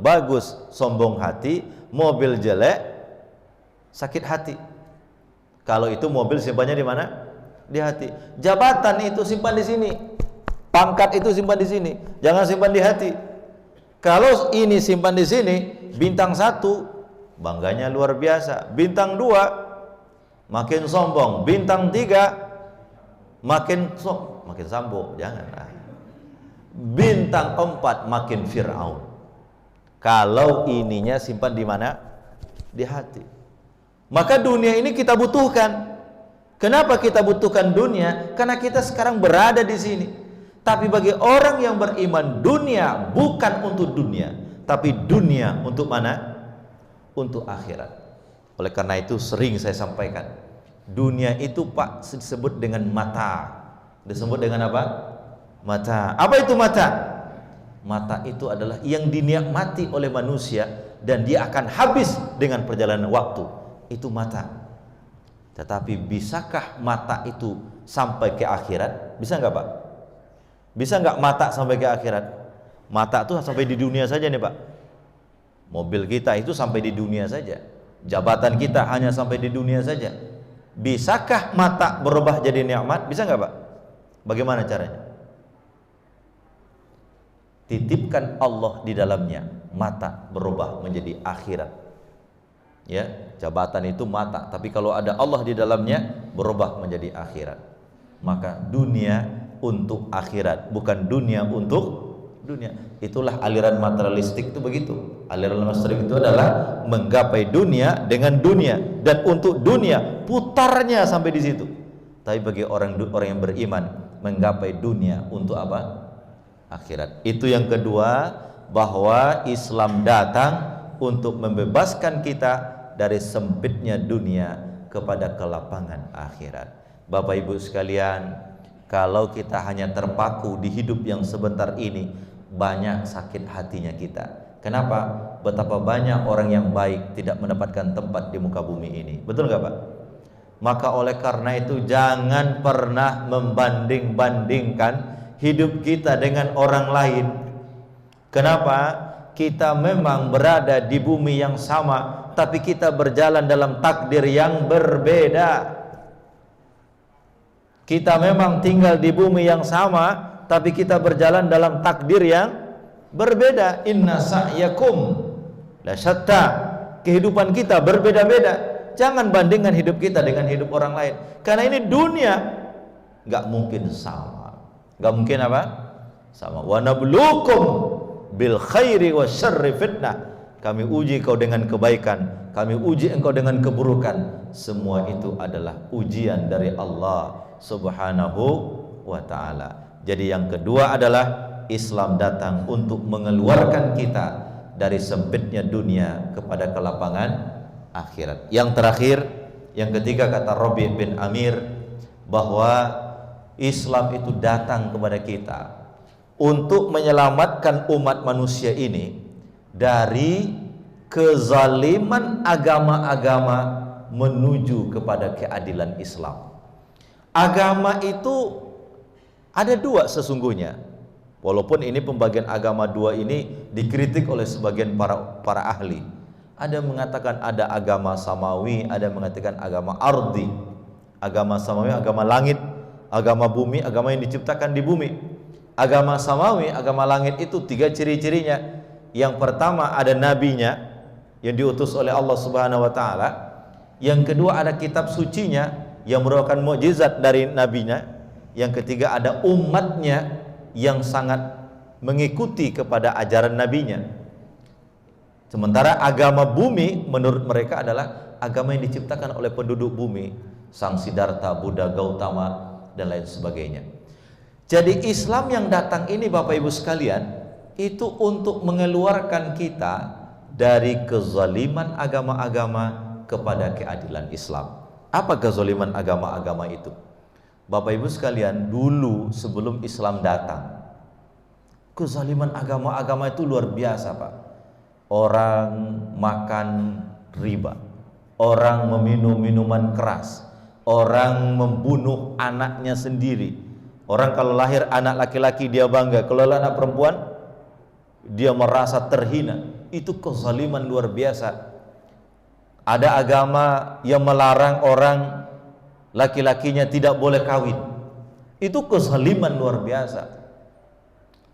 bagus sombong hati, mobil jelek sakit hati. Kalau itu mobil simpannya di mana? Di hati. Jabatan itu simpan di sini, pangkat itu simpan di sini, jangan simpan di hati. Kalau ini simpan di sini, bintang 1 bangganya luar biasa, bintang 2 makin sombong, bintang 3 makin sambung, jangan. Bintang 4 makin Fir'aun. Kalau ininya simpan di mana? Di hati. Maka dunia ini kita butuhkan. Kenapa kita butuhkan dunia? Karena kita sekarang berada di sini. Tapi bagi orang yang beriman, dunia bukan untuk dunia, tapi dunia untuk mana? Untuk akhirat. Oleh karena itu sering saya sampaikan, dunia itu Pak disebut dengan mata. Disebut dengan apa? Mata. Apa itu mata? Mata itu adalah yang dinikmati oleh manusia dan dia akan habis dengan perjalanan waktu. Itu mata. Tetapi bisakah mata itu sampai ke akhirat? Bisa nggak Pak? Bisa nggak mata sampai ke akhirat? Mata itu sampai di dunia saja nih Pak. Mobil kita itu sampai di dunia saja. Jabatan kita hanya sampai di dunia saja. Bisakah mata berubah jadi nikmat? Bisa nggak Pak? Bagaimana caranya? Titipkan Allah di dalamnya, mata berubah menjadi akhirat. Ya, jabatan itu mata, tapi kalau ada Allah di dalamnya berubah menjadi akhirat. Maka dunia untuk akhirat, bukan dunia untuk dunia. Itulah aliran materialistik itu begitu. Aliran materialistik itu adalah menggapai dunia dengan dunia dan untuk dunia, putarnya sampai di situ. Tapi bagi orang yang beriman, menggapai dunia untuk apa? Akhirat. Itu yang kedua, bahwa Islam datang untuk membebaskan kita dari sempitnya dunia kepada kelapangan akhirat. Bapak Ibu sekalian, kalau kita hanya terpaku di hidup yang sebentar ini, banyak sakit hatinya kita. Kenapa? Betapa banyak orang yang baik tidak mendapatkan tempat di muka bumi ini. Betul nggak Pak? Maka oleh karena itu jangan pernah membanding-bandingkan hidup kita dengan orang lain. Kenapa? Kita memang berada di bumi yang sama, tapi kita berjalan dalam takdir yang berbeda. Kita memang tinggal di bumi yang sama, tapi kita berjalan dalam takdir yang berbeda. Inna sa'yakum la syatta. Kehidupan kita berbeda-beda. Jangan bandingkan hidup kita dengan hidup orang lain. Karena ini dunia, nggak mungkin sama. Nggak mungkin apa? Sama. Wa nabluukum bil khairi wasyarri fitnah. Kami uji kau dengan kebaikan, kami uji engkau dengan keburukan. Semua itu adalah ujian dari Allah Subhanahu wa ta'ala. Jadi yang kedua adalah Islam datang untuk mengeluarkan kita dari sempitnya dunia kepada kelapangan akhirat. Yang terakhir, yang ketiga, kata Rabi' bin Amir, bahwa Islam itu datang kepada kita untuk menyelamatkan umat manusia ini dari kezaliman agama-agama menuju kepada keadilan Islam. Agama itu ada dua sesungguhnya. Walaupun ini pembagian agama dua ini dikritik oleh sebagian para ahli. Ada mengatakan ada agama samawi, ada mengatakan agama ardi. Agama samawi, agama langit, agama bumi, agama yang diciptakan di bumi. Agama samawi, agama langit itu tiga ciri-cirinya. Yang pertama ada nabinya yang diutus oleh Allah Subhanahu wa taala. Yang kedua ada kitab sucinya yang merupakan mukjizat dari nabinya. Yang ketiga ada umatnya yang sangat mengikuti kepada ajaran nabinya. Sementara agama bumi menurut mereka adalah agama yang diciptakan oleh penduduk bumi, Sang Siddhartha, Buddha, Gautama dan lain sebagainya. Jadi Islam yang datang ini Bapak Ibu sekalian, itu untuk mengeluarkan kita dari kezaliman agama-agama kepada keadilan Islam. Apa kezaliman agama-agama itu? Bapak Ibu sekalian, dulu sebelum Islam datang, kezaliman agama-agama itu luar biasa Pak. Orang makan riba, orang meminum minuman keras, orang membunuh anaknya sendiri. Orang kalau lahir anak laki-laki dia bangga, kalau anak perempuan dia merasa terhina. Itu kezaliman luar biasa. Ada agama yang melarang orang laki-lakinya tidak boleh kawin. Itu kezaliman luar biasa.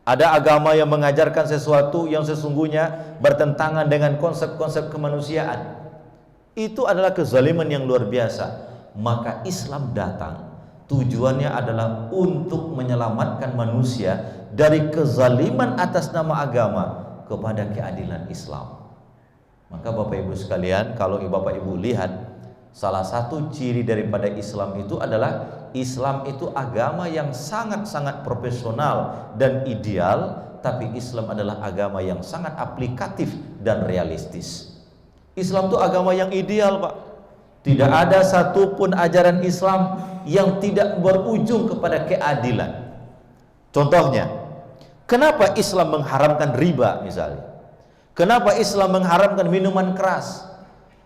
Ada agama yang mengajarkan sesuatu yang sesungguhnya bertentangan dengan konsep-konsep kemanusiaan. Itu adalah kezaliman yang luar biasa. Maka Islam datang, tujuannya adalah untuk menyelamatkan manusia dari kezaliman atas nama agama kepada keadilan Islam. Maka Bapak Ibu sekalian, kalau Bapak Ibu lihat, salah satu ciri daripada Islam itu adalah Islam itu agama yang sangat-sangat profesional dan ideal, tapi Islam adalah agama yang sangat aplikatif dan realistis. Islam itu agama yang ideal, Pak. Tidak ada satupun ajaran Islam yang tidak berujung kepada keadilan. Contohnya, kenapa Islam mengharamkan riba misalnya? Kenapa Islam mengharamkan minuman keras?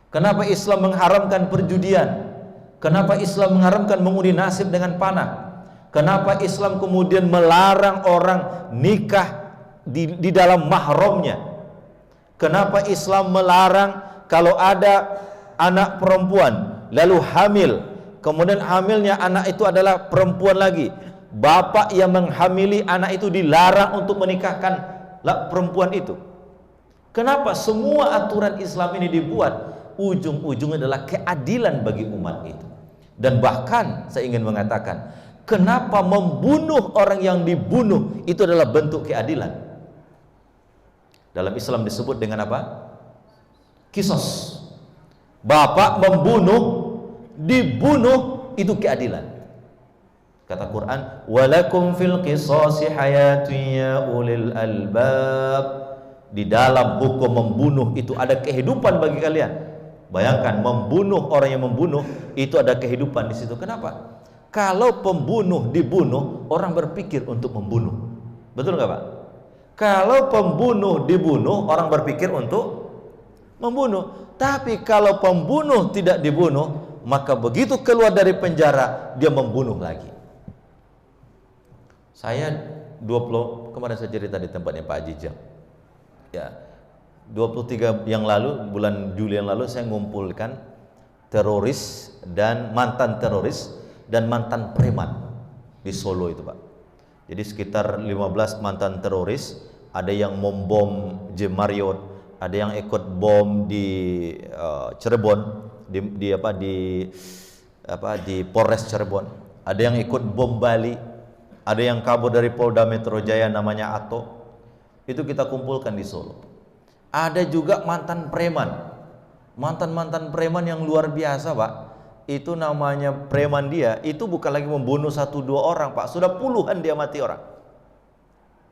Kenapa Islam mengharamkan perjudian? Kenapa Islam mengharamkan mengundi nasib dengan panah? Kenapa Islam kemudian melarang orang nikah di dalam mahramnya? Kenapa Islam melarang kalau ada anak perempuan lalu hamil, kemudian hamilnya anak itu adalah perempuan lagi, bapak yang menghamili anak itu dilarang untuk menikahkan perempuan itu? Kenapa semua aturan Islam ini dibuat? Ujung-ujungnya adalah keadilan bagi umat itu. Dan bahkan saya ingin mengatakan, kenapa membunuh orang yang dibunuh itu adalah bentuk keadilan? Dalam Islam disebut dengan apa? Kisos. Bapak membunuh, dibunuh, itu keadilan. Kata Quran, walakum fil qisasi hayatun ya ulil albab. Di dalam hukum membunuh itu ada kehidupan bagi kalian. Bayangkan, membunuh, orang yang membunuh itu ada kehidupan di situ. Kenapa? Kalau pembunuh dibunuh, orang berpikir untuk membunuh. Betul nggak Pak? Kalau pembunuh dibunuh, orang berpikir untuk membunuh. Tapi kalau pembunuh tidak dibunuh, maka begitu keluar dari penjara, dia membunuh lagi. Saya 20 kemarin saya cerita di tempatnya Pak Haji Jam. Ya, 23 yang lalu, bulan Juli yang lalu, saya ngumpulkan teroris dan mantan teroris dan mantan preman di Solo itu Pak. Jadi sekitar 15 mantan teroris, ada yang membom J Marriott, ada yang ikut bom di Cirebon, di Polres Cirebon, ada yang ikut bom Bali, ada yang kabur dari Polda Metro Jaya namanya Ato. Itu kita kumpulkan di Solo. Ada juga mantan preman, mantan preman yang luar biasa Pak. Itu namanya preman, dia itu bukan lagi membunuh 1-2 orang Pak, sudah puluhan dia mati orang.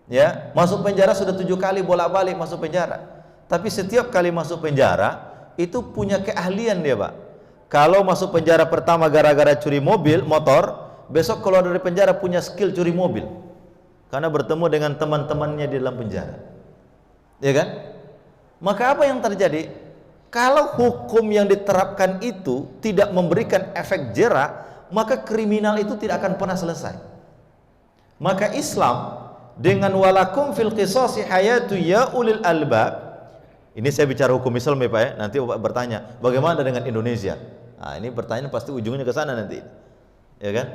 Ya, masuk penjara sudah 7 kali bolak-balik masuk penjara. Tapi setiap kali masuk penjara itu punya keahlian dia Pak. Kalau masuk penjara pertama gara-gara curi motor, besok keluar dari penjara punya skill curi mobil. Karena bertemu dengan teman-temannya di dalam penjara. Ya kan? Maka apa yang terjadi? Kalau hukum yang diterapkan itu tidak memberikan efek jera, maka kriminal itu tidak akan pernah selesai. Maka Islam dengan walakum fil qisasi hayatu ya ulil albab. Ini saya bicara hukum Islam ya Pak ya. Nanti Bapak bertanya, bagaimana dengan Indonesia? Nah, ini pertanyaan pasti ujungnya ke sana nanti. Ya kan?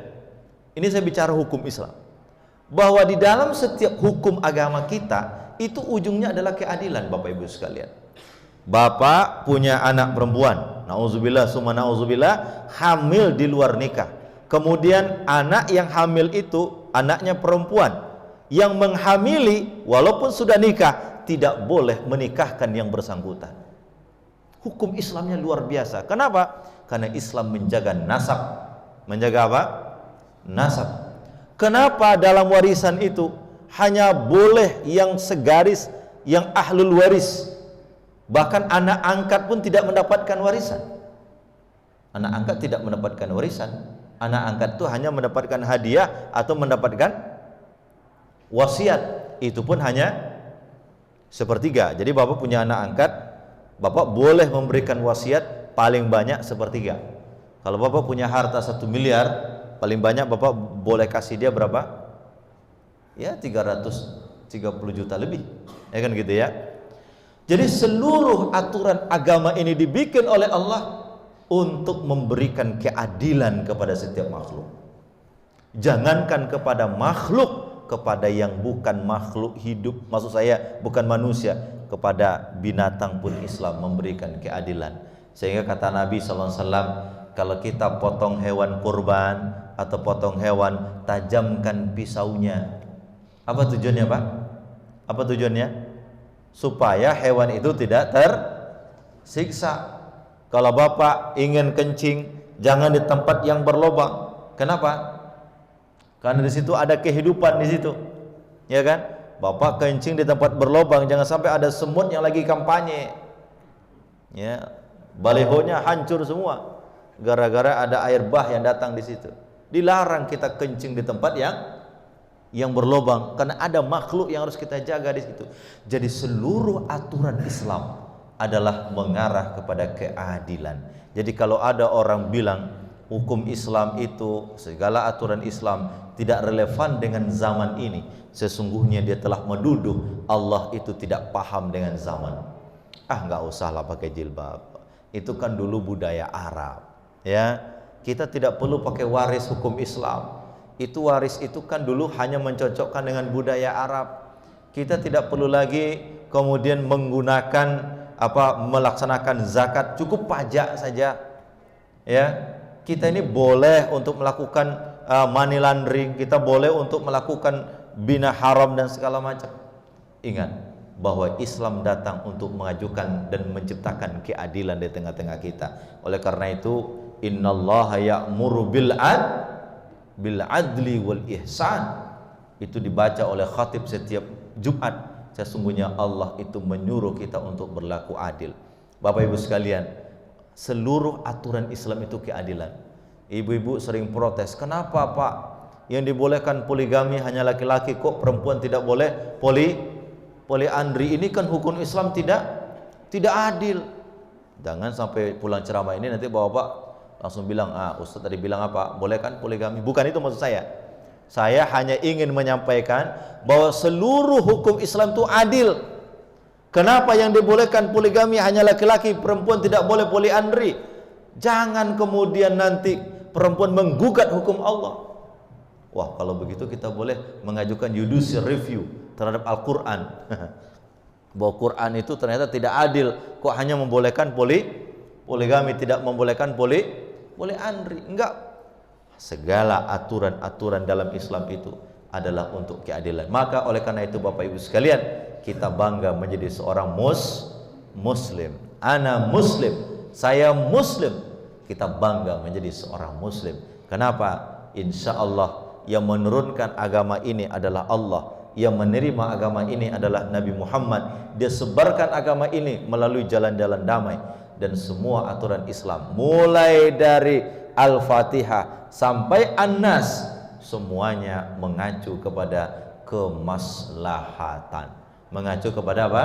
Ini saya bicara hukum Islam. Bahwa di dalam setiap hukum agama kita itu ujungnya adalah keadilan Bapak Ibu sekalian. Bapak punya anak perempuan, nauzubillah summa nauzubillah, hamil di luar nikah. Kemudian anak yang hamil itu anaknya perempuan, yang menghamili walaupun sudah nikah tidak boleh menikahkan yang bersangkutan. Hukum Islamnya luar biasa. Kenapa? Karena Islam menjaga nasab. Menjaga apa? Nasab. Kenapa dalam warisan itu hanya boleh yang segaris, yang ahlul waris? Bahkan anak angkat pun tidak mendapatkan warisan. Anak angkat tidak mendapatkan warisan. Anak angkat itu hanya mendapatkan hadiah atau mendapatkan wasiat. Itu pun hanya sepertiga. Jadi Bapak punya anak angkat, Bapak boleh memberikan wasiat paling banyak sepertiga. Kalau Bapak punya harta 1 miliar, paling banyak Bapak boleh kasih dia berapa? Ya 330 juta lebih. Ya kan gitu ya. Jadi seluruh aturan agama ini dibikin oleh Allah untuk memberikan keadilan kepada setiap makhluk. Jangankan kepada makhluk, kepada yang bukan makhluk hidup, maksud saya bukan manusia, kepada binatang pun Islam memberikan keadilan. Sehingga kata Nabi SAW, kalau kita potong hewan kurban atau potong hewan, tajamkan pisaunya. Apa tujuannya Pak? Apa tujuannya? supaya hewan itu tidak tersiksa. Kalau bapak ingin kencing, jangan di tempat yang berlubang. Kenapa? Karena di situ ada kehidupan di situ, ya kan? Bapak kencing di tempat berlubang, jangan sampai ada semut yang lagi kampanye, ya, balihonya hancur semua gara-gara ada air bah yang datang di situ. Dilarang kita kencing di tempat yang berlubang, karena ada makhluk yang harus kita jaga di situ. Jadi seluruh aturan Islam adalah mengarah kepada keadilan. Jadi kalau ada orang bilang hukum Islam itu, segala aturan Islam tidak relevan dengan zaman ini, sesungguhnya dia telah menuduh Allah itu tidak paham dengan zaman. Nggak usahlah pakai jilbab, itu kan dulu budaya Arab, ya. Kita tidak perlu pakai waris hukum Islam. Itu waris itu kan dulu hanya mencocokkan dengan budaya Arab. Kita tidak perlu lagi kemudian menggunakan melaksanakan zakat, cukup pajak saja, ya. Kita ini boleh untuk melakukan money laundering, kita boleh untuk melakukan bina haram dan segala macam. Ingat bahwa Islam datang untuk mengajukan dan menciptakan keadilan di tengah-tengah kita. Oleh karena itu, innallaha ya'muru bil adli wal ihsan. Itu dibaca oleh khatib setiap Jumat. Sesungguhnya Allah itu menyuruh kita untuk berlaku adil. Bapak Ibu sekalian, seluruh aturan Islam itu keadilan. Ibu-ibu sering protes, kenapa Pak yang dibolehkan poligami hanya laki-laki, kok perempuan tidak boleh poliandri? Ini kan hukum Islam tidak adil. Jangan sampai pulang ceramah ini nanti bapak langsung bilang, Ustaz tadi bilang apa? Bolehkan poligami? Bukan itu maksud saya. Saya hanya ingin menyampaikan bahwa seluruh hukum Islam itu adil. Kenapa yang dibolehkan poligami hanya laki-laki, perempuan tidak boleh poliandri? Jangan kemudian nanti perempuan menggugat hukum Allah. Wah, kalau begitu kita boleh mengajukan judicial review terhadap Al-Quran. Bahwa Quran itu ternyata tidak adil, kok hanya membolehkan poligami, tidak membolehkan poliandri. Enggak. Segala aturan-aturan dalam Islam itu adalah untuk keadilan. Maka oleh karena itu Bapak Ibu sekalian, kita bangga menjadi seorang muslim. Ana muslim, saya muslim. Kita bangga menjadi seorang muslim. Kenapa? Insya Allah yang menurunkan agama ini adalah Allah, yang menerima agama ini adalah Nabi Muhammad. Dia sebarkan agama ini melalui jalan-jalan damai. Dan semua aturan Islam, mulai dari Al-Fatihah sampai An-Nas, semuanya mengacu kepada kemaslahatan. Mengacu kepada apa?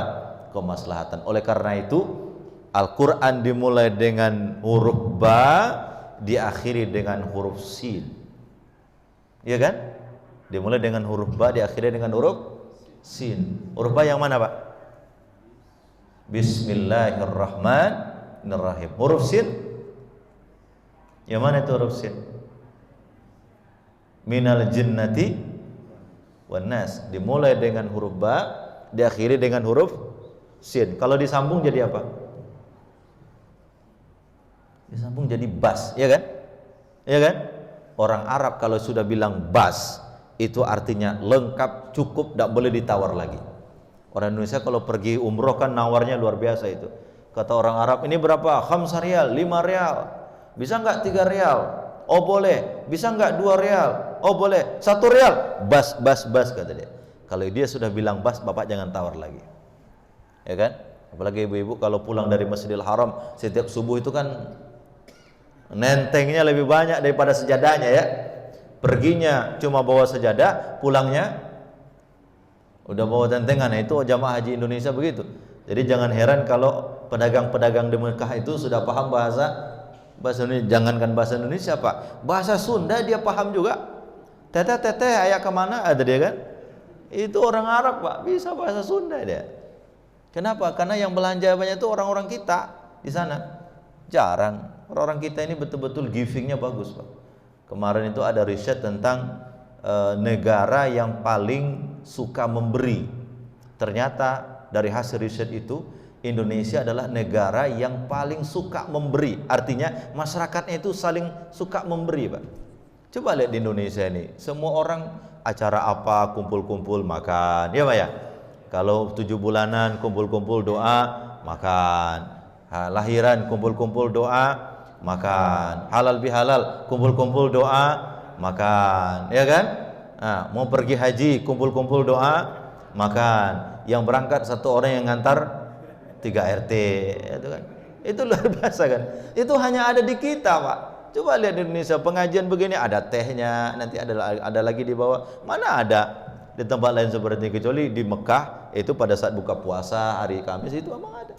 Kemaslahatan. Oleh karena itu Al-Quran dimulai dengan huruf Ba, diakhiri dengan huruf Sin. Iya kan? Dimulai dengan huruf Ba, diakhiri dengan huruf Sin. Huruf Ba yang mana Pak? Bismillahirrahmanirrahim. Huruf Sin yang mana itu huruf Sin? Minal jinnati wan nas. Dimulai dengan huruf Ba, diakhiri dengan huruf Sin. Kalau disambung jadi apa? Disambung jadi Bas, ya kan? Ya kan? Orang Arab kalau sudah bilang Bas, itu artinya lengkap, cukup, tidak boleh ditawar lagi. Orang Indonesia kalau pergi umroh kan nawarnya luar biasa itu. Kata orang Arab, ini berapa? 5 rial, 5 rial. Bisa enggak 3 rial? Oh boleh. Bisa enggak 2 rial? Oh boleh. 1 rial? Bas kata dia. Kalau dia sudah bilang bas, bapak jangan tawar lagi. Ya kan? Apalagi ibu-ibu kalau pulang dari Masjidil Haram setiap subuh itu kan nentengnya lebih banyak daripada sejadahnya ya. Perginya cuma bawa sejadah, pulangnya udah bawa tentengan. Nah, itu jamaah haji Indonesia begitu. Jadi jangan heran kalau pedagang-pedagang di Mekah itu sudah paham bahasa Indonesia. Jangankan bahasa Indonesia Pak, bahasa Sunda dia paham juga. Teteh ayah kemana ada dia kan? Itu orang Arab Pak, bisa bahasa Sunda dia. Kenapa? Karena yang belanja banyak itu orang-orang kita di sana. Jarang. Orang-orang kita ini betul-betul givingnya bagus Pak. Kemarin itu ada riset tentang negara yang paling suka memberi. Ternyata dari hasil riset itu Indonesia adalah negara yang paling suka memberi. Artinya masyarakatnya itu saling suka memberi Pak. Coba lihat di Indonesia ini, semua orang acara apa kumpul-kumpul makan, ya Pak ya. Kalau 7 bulanan kumpul-kumpul doa, makan. Lahiran kumpul-kumpul doa, makan. Halal bihalal kumpul-kumpul doa, makan. Ya kan? Mau pergi haji kumpul-kumpul doa, makan. Yang berangkat 1 orang yang ngantar 3 RT, itu kan. Itu luar biasa kan. Itu hanya ada di kita, Pak. Coba lihat di Indonesia, pengajian begini ada tehnya, nanti ada lagi di bawah. Mana ada di tempat lain seperti ini, kecuali di Mekah itu pada saat buka puasa hari Kamis itu memang ada.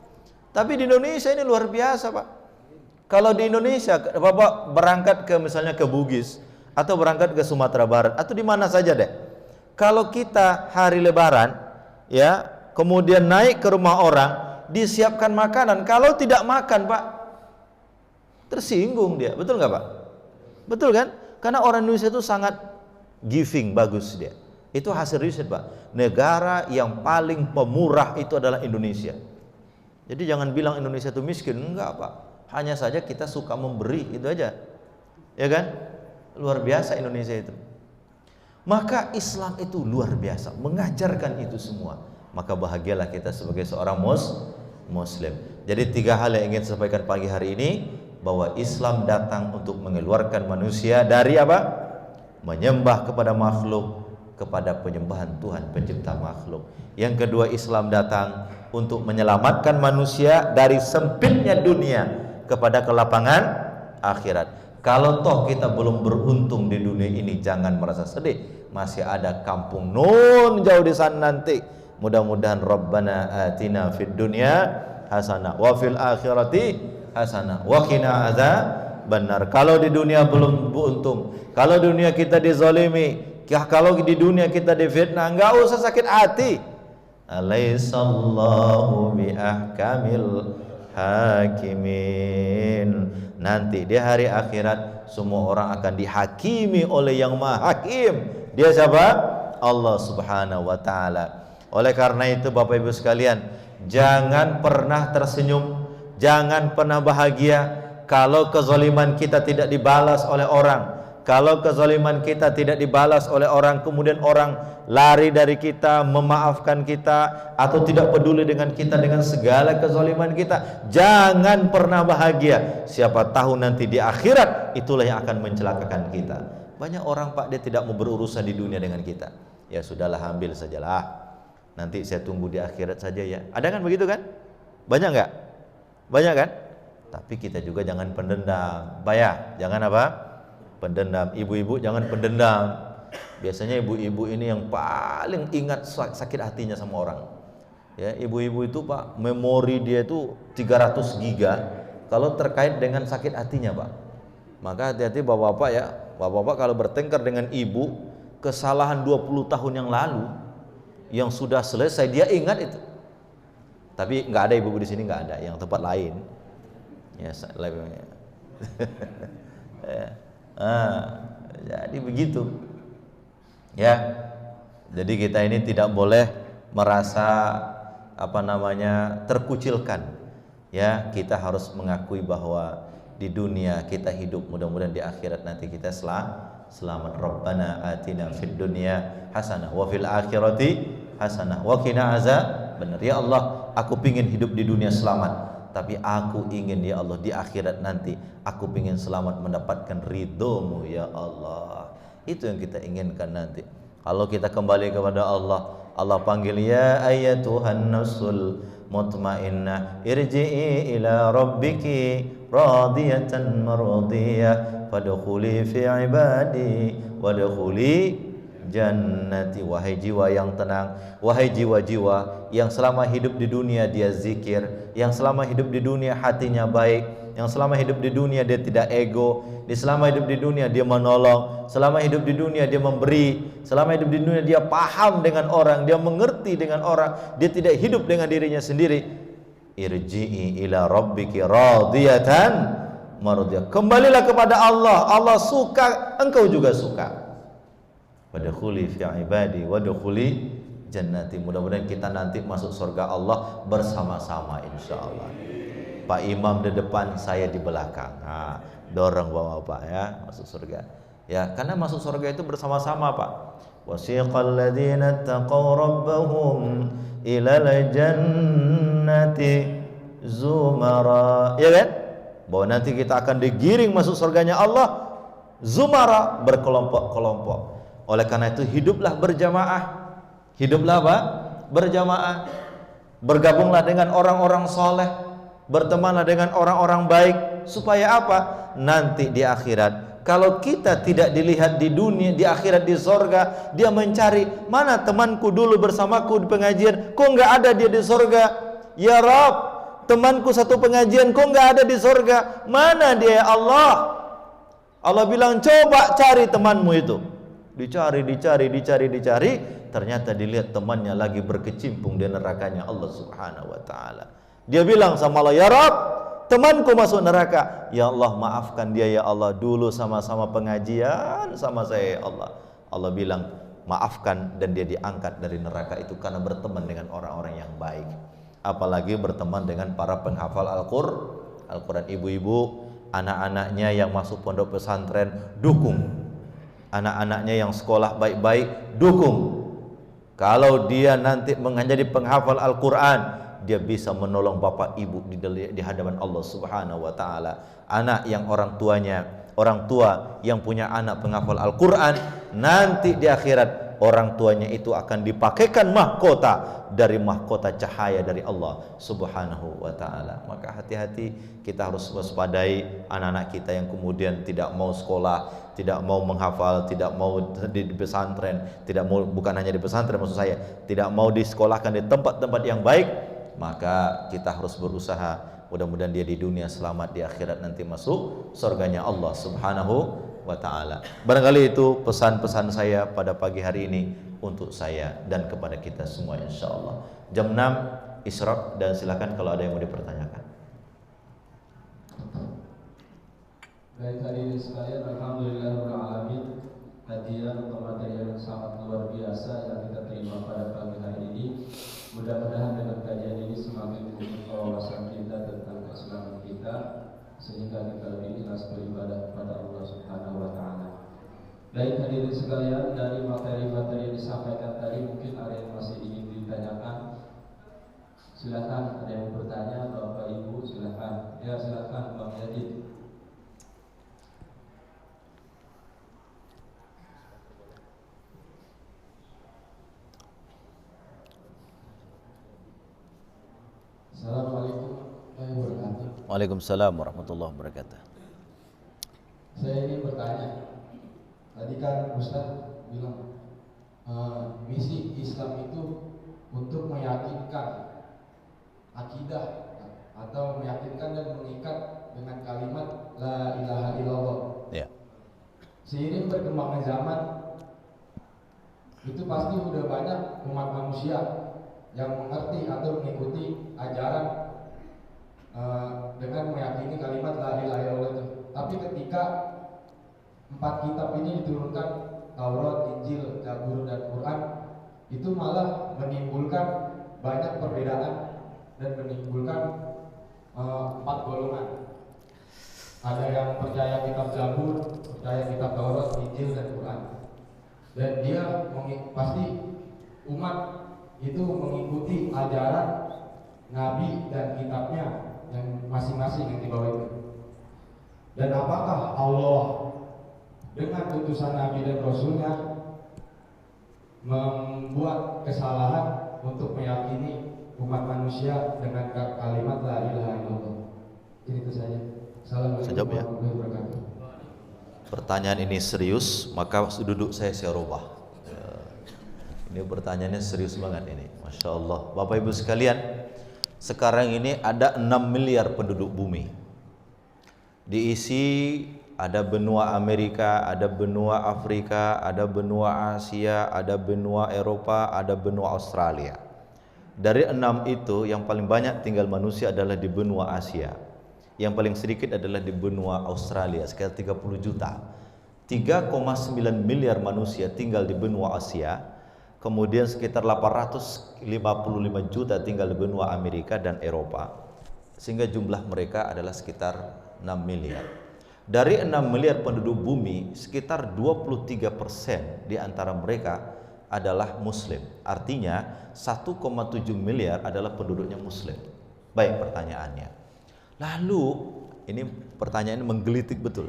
Tapi di Indonesia ini luar biasa, Pak. Kalau di Indonesia Bapak berangkat ke misalnya ke Bugis atau berangkat ke Sumatera Barat atau di mana saja deh. Kalau kita hari Lebaran ya, kemudian naik ke rumah orang, disiapkan makanan, kalau tidak makan, Pak, tersinggung dia. Betul nggak, Pak? Betul kan? Karena orang Indonesia itu sangat giving, bagus dia. Itu hasil riset, Pak. Negara yang paling pemurah itu adalah Indonesia. Jadi jangan bilang Indonesia itu miskin, enggak, Pak. Hanya saja kita suka memberi, itu aja. Ya kan? Luar biasa Indonesia itu. Maka Islam itu luar biasa, mengajarkan itu semua. Maka bahagialah kita sebagai seorang Muslim. Jadi 3 hal yang ingin saya sampaikan pagi hari ini, bahwa Islam datang untuk mengeluarkan manusia dari apa? Menyembah kepada makhluk, kepada penyembahan Tuhan pencipta makhluk. Yang kedua, Islam datang untuk menyelamatkan manusia dari sempitnya dunia kepada kelapangan akhirat. Kalau toh kita belum beruntung di dunia ini, jangan merasa sedih. Masih ada kampung nun jauh di sana nanti. Mudah-mudahan Rabbana atina fid dunya hasanah wa fil akhirati hasanah wa qina adzabannar. Kalau di dunia belum beruntung, kalau dunia kita dizalimi, kalau di dunia kita difitnah, enggak usah sakit hati. Alaihissallahu biahkamil hakimin. Nanti di hari akhirat semua orang akan dihakimi oleh yang Maha Hakim. Dia siapa? Allah Subhanahu wa taala. Oleh karena itu Bapak Ibu sekalian, jangan pernah tersenyum, jangan pernah bahagia kalau kezaliman kita tidak dibalas oleh orang. Kalau kezaliman kita tidak dibalas oleh orang, kemudian orang lari dari kita, memaafkan kita, atau tidak peduli dengan kita dengan segala kezaliman kita, jangan pernah bahagia. Siapa tahu nanti di akhirat itulah yang akan mencelakakan kita. Banyak orang, Pak, dia tidak mau berurusan di dunia dengan kita. Ya sudahlah, ambil sajalah. Nanti saya tunggu di akhirat saja ya. Ada kan begitu kan? Banyak nggak? Banyak kan? Tapi kita juga jangan pendendam. Bayar, jangan apa? Pendendam. Ibu-ibu jangan pendendam. Biasanya ibu-ibu ini yang paling ingat sakit hatinya sama orang. Ya, ibu-ibu itu, Pak, memori dia itu 300 giga kalau terkait dengan sakit hatinya, Pak. Maka hati-hati bapak-bapak ya. Bapak-bapak kalau bertengkar dengan ibu, kesalahan 20 tahun yang lalu yang sudah selesai dia ingat itu. Tapi nggak ada ibu-ibu di sini, nggak ada, yang tempat lain. Ya, jadi begitu. Ya. Jadi kita ini tidak boleh merasa terkucilkan. Ya, kita harus mengakui bahwa di dunia kita hidup, mudah-mudahan di akhirat nanti kita selamat. Rabbana atina fid dunya hasanah wa fil akhirati hasanah wa qina adzabannar. Ya Allah, aku pingin hidup di dunia selamat, tapi aku ingin ya Allah di akhirat nanti aku ingin selamat mendapatkan ridhomu ya Allah. Itu yang kita inginkan nanti. Kalau kita kembali kepada Allah, Allah panggil ya ayyatuhan nafsul mutmainnah irji'i ila rabbiki radiyatan mardiyah fadkhuli fi ibadi wadkhuli jannati. Wahai jiwa yang tenang, wahai jiwa-jiwa yang selama hidup di dunia dia zikir, yang selama hidup di dunia hatinya baik, yang selama hidup di dunia dia tidak ego, selama hidup di dunia dia menolong, selama hidup di dunia dia memberi, selama hidup di dunia dia paham dengan orang, dia mengerti dengan orang, dia tidak hidup dengan dirinya sendiri. Irji'i ila rabbiki radiyatan mardiyah. Kembalilah kepada Allah. Allah suka, engkau juga suka. Wadkhuli fi ibadi wadkhuli jannati. Mudah-mudahan kita nanti masuk surga Allah bersama-sama insyaallah. Pak Imam di depan, saya di belakang. Nah, dorong Bapak ya masuk surga. Ya, karena masuk surga itu bersama-sama, Pak. Wasiqal ladzina taqaw rabbahum ilal jannati zumara, ya kan? Bahwa nanti kita akan digiring masuk surganya Allah zumara, berkelompok-kelompok. Oleh karena itu hiduplah berjamaah. Hiduplah apa? Berjamaah. Bergabunglah dengan orang-orang soleh, bertemanlah dengan orang-orang baik. Supaya apa? Nanti di akhirat, kalau kita tidak dilihat di dunia, di akhirat di sorga, dia mencari, mana temanku dulu bersamaku di pengajian, kok nggak ada dia di sorga? Ya Rabb, temanku satu pengajian kok nggak ada di sorga? Mana dia ya Allah? Allah bilang, coba cari temanmu itu. Dicari, ternyata dilihat temannya lagi berkecimpung di nerakanya Allah Subhanahu wa taala. Dia bilang sama Allah, ya Rabb, temanku masuk neraka. Ya Allah, maafkan dia ya Allah, dulu sama-sama pengajian sama saya ya Allah. Allah bilang, maafkan, dan dia diangkat dari neraka itu karena berteman dengan orang-orang yang baik. Apalagi berteman dengan para penghafal Al-Quran. Ibu-ibu, anak-anaknya yang masuk pondok pesantren, dukung. Anak-anaknya yang sekolah baik-baik, dukung. Kalau dia nanti menjadi penghafal Al-Quran, dia bisa menolong bapak ibu di hadapan Allah Subhanahu wa taala. Anak yang orang tua yang punya anak penghafal Al-Quran, nanti di akhirat orang tuanya itu akan dipakaikan mahkota dari mahkota cahaya dari Allah Subhanahu wa taala. Maka hati-hati, kita harus waspadai anak-anak kita yang kemudian tidak mau sekolah, tidak mau menghafal, tidak mau di pesantren, tidak mau, bukan hanya di pesantren maksud saya, tidak mau disekolahkan di tempat-tempat yang baik. Maka kita harus berusaha, mudah-mudahan dia di dunia selamat, di akhirat nanti masuk surganya Allah Subhanahu wa ta'ala. Barangkali itu pesan-pesan saya pada pagi hari ini untuk saya dan kepada kita semua insyaallah. Jam 6 Isyraq, dan silakan kalau ada yang mau dipertanyakan. Baik, hadirin sekalian, alhamdulillahirabbil alamin. Hadiah atau materi yang sangat luar biasa yang kita terima pada pagi hari ini. Mudah-mudahan dengan kajian ini semakin membuka wawasan kita tentang keislaman kita, sehingga kita lebih ikhlas beribadah kepada Allah Subhanahu wa taala. Baik, hadirin sekalian, dari materi-materi yang disampaikan tadi mungkin ada yang masih ingin ditanyakan. Silakan, ada yang bertanya, Bapak Ibu, silakan. Ya, silakan Bang Yazid. Assalamualaikum warahmatullahi wabarakatuh. Waalaikumsalam warahmatullahi wabarakatuh. Saya ingin bertanya, tadi kan Ustaz bilang misi Islam itu untuk meyakinkan akidah atau meyakinkan dan mengikat dengan kalimat La ilaha illallah. Ya. Seiring berkembangnya zaman, itu pasti udah banyak umat manusia yang mengerti atau mengikuti ajaran dengan meyakini kalimat La ilaha illallah itu. Tapi ketika 4 kitab ini diturunkan, Taurat, Injil, Zabur, dan Quran, itu malah menimbulkan banyak perbedaan dan menimbulkan 4 golongan. Ada yang percaya kitab Zabur, percaya kitab Taurat, Injil, dan Quran. Dan dia pasti umat itu mengikuti ajaran Nabi dan kitabnya yang masing-masing yang dibawa itu. Dan apakah Allah dengan utusan Nabi dan Rasulnya membuat kesalahan untuk meyakini umat manusia dengan kalimat La ilaha illallah? Jadi itu saja. Assalamualaikum warahmatullahi wabarakatuh. Pertanyaan ini serius, maka duduk saya rubah. Ini pertanyaannya serius banget ini, Masya Allah. Bapak Ibu sekalian, sekarang ini ada 6 miliar penduduk bumi. Diisi ada benua Amerika, ada benua Afrika, ada benua Asia, ada benua Eropa, ada benua Australia. Dari 6 itu yang paling banyak tinggal manusia adalah di benua Asia. Yang paling sedikit adalah di benua Australia, sekitar 30 juta. 3,9 miliar manusia tinggal di benua Asia. Kemudian sekitar 855 juta tinggal di benua Amerika dan Eropa, sehingga jumlah mereka adalah sekitar 6 miliar. Dari 6 miliar penduduk bumi, sekitar 23% di antara mereka adalah muslim. Artinya 1,7 miliar adalah penduduknya muslim. Baik, pertanyaannya. Lalu ini pertanyaan menggelitik betul.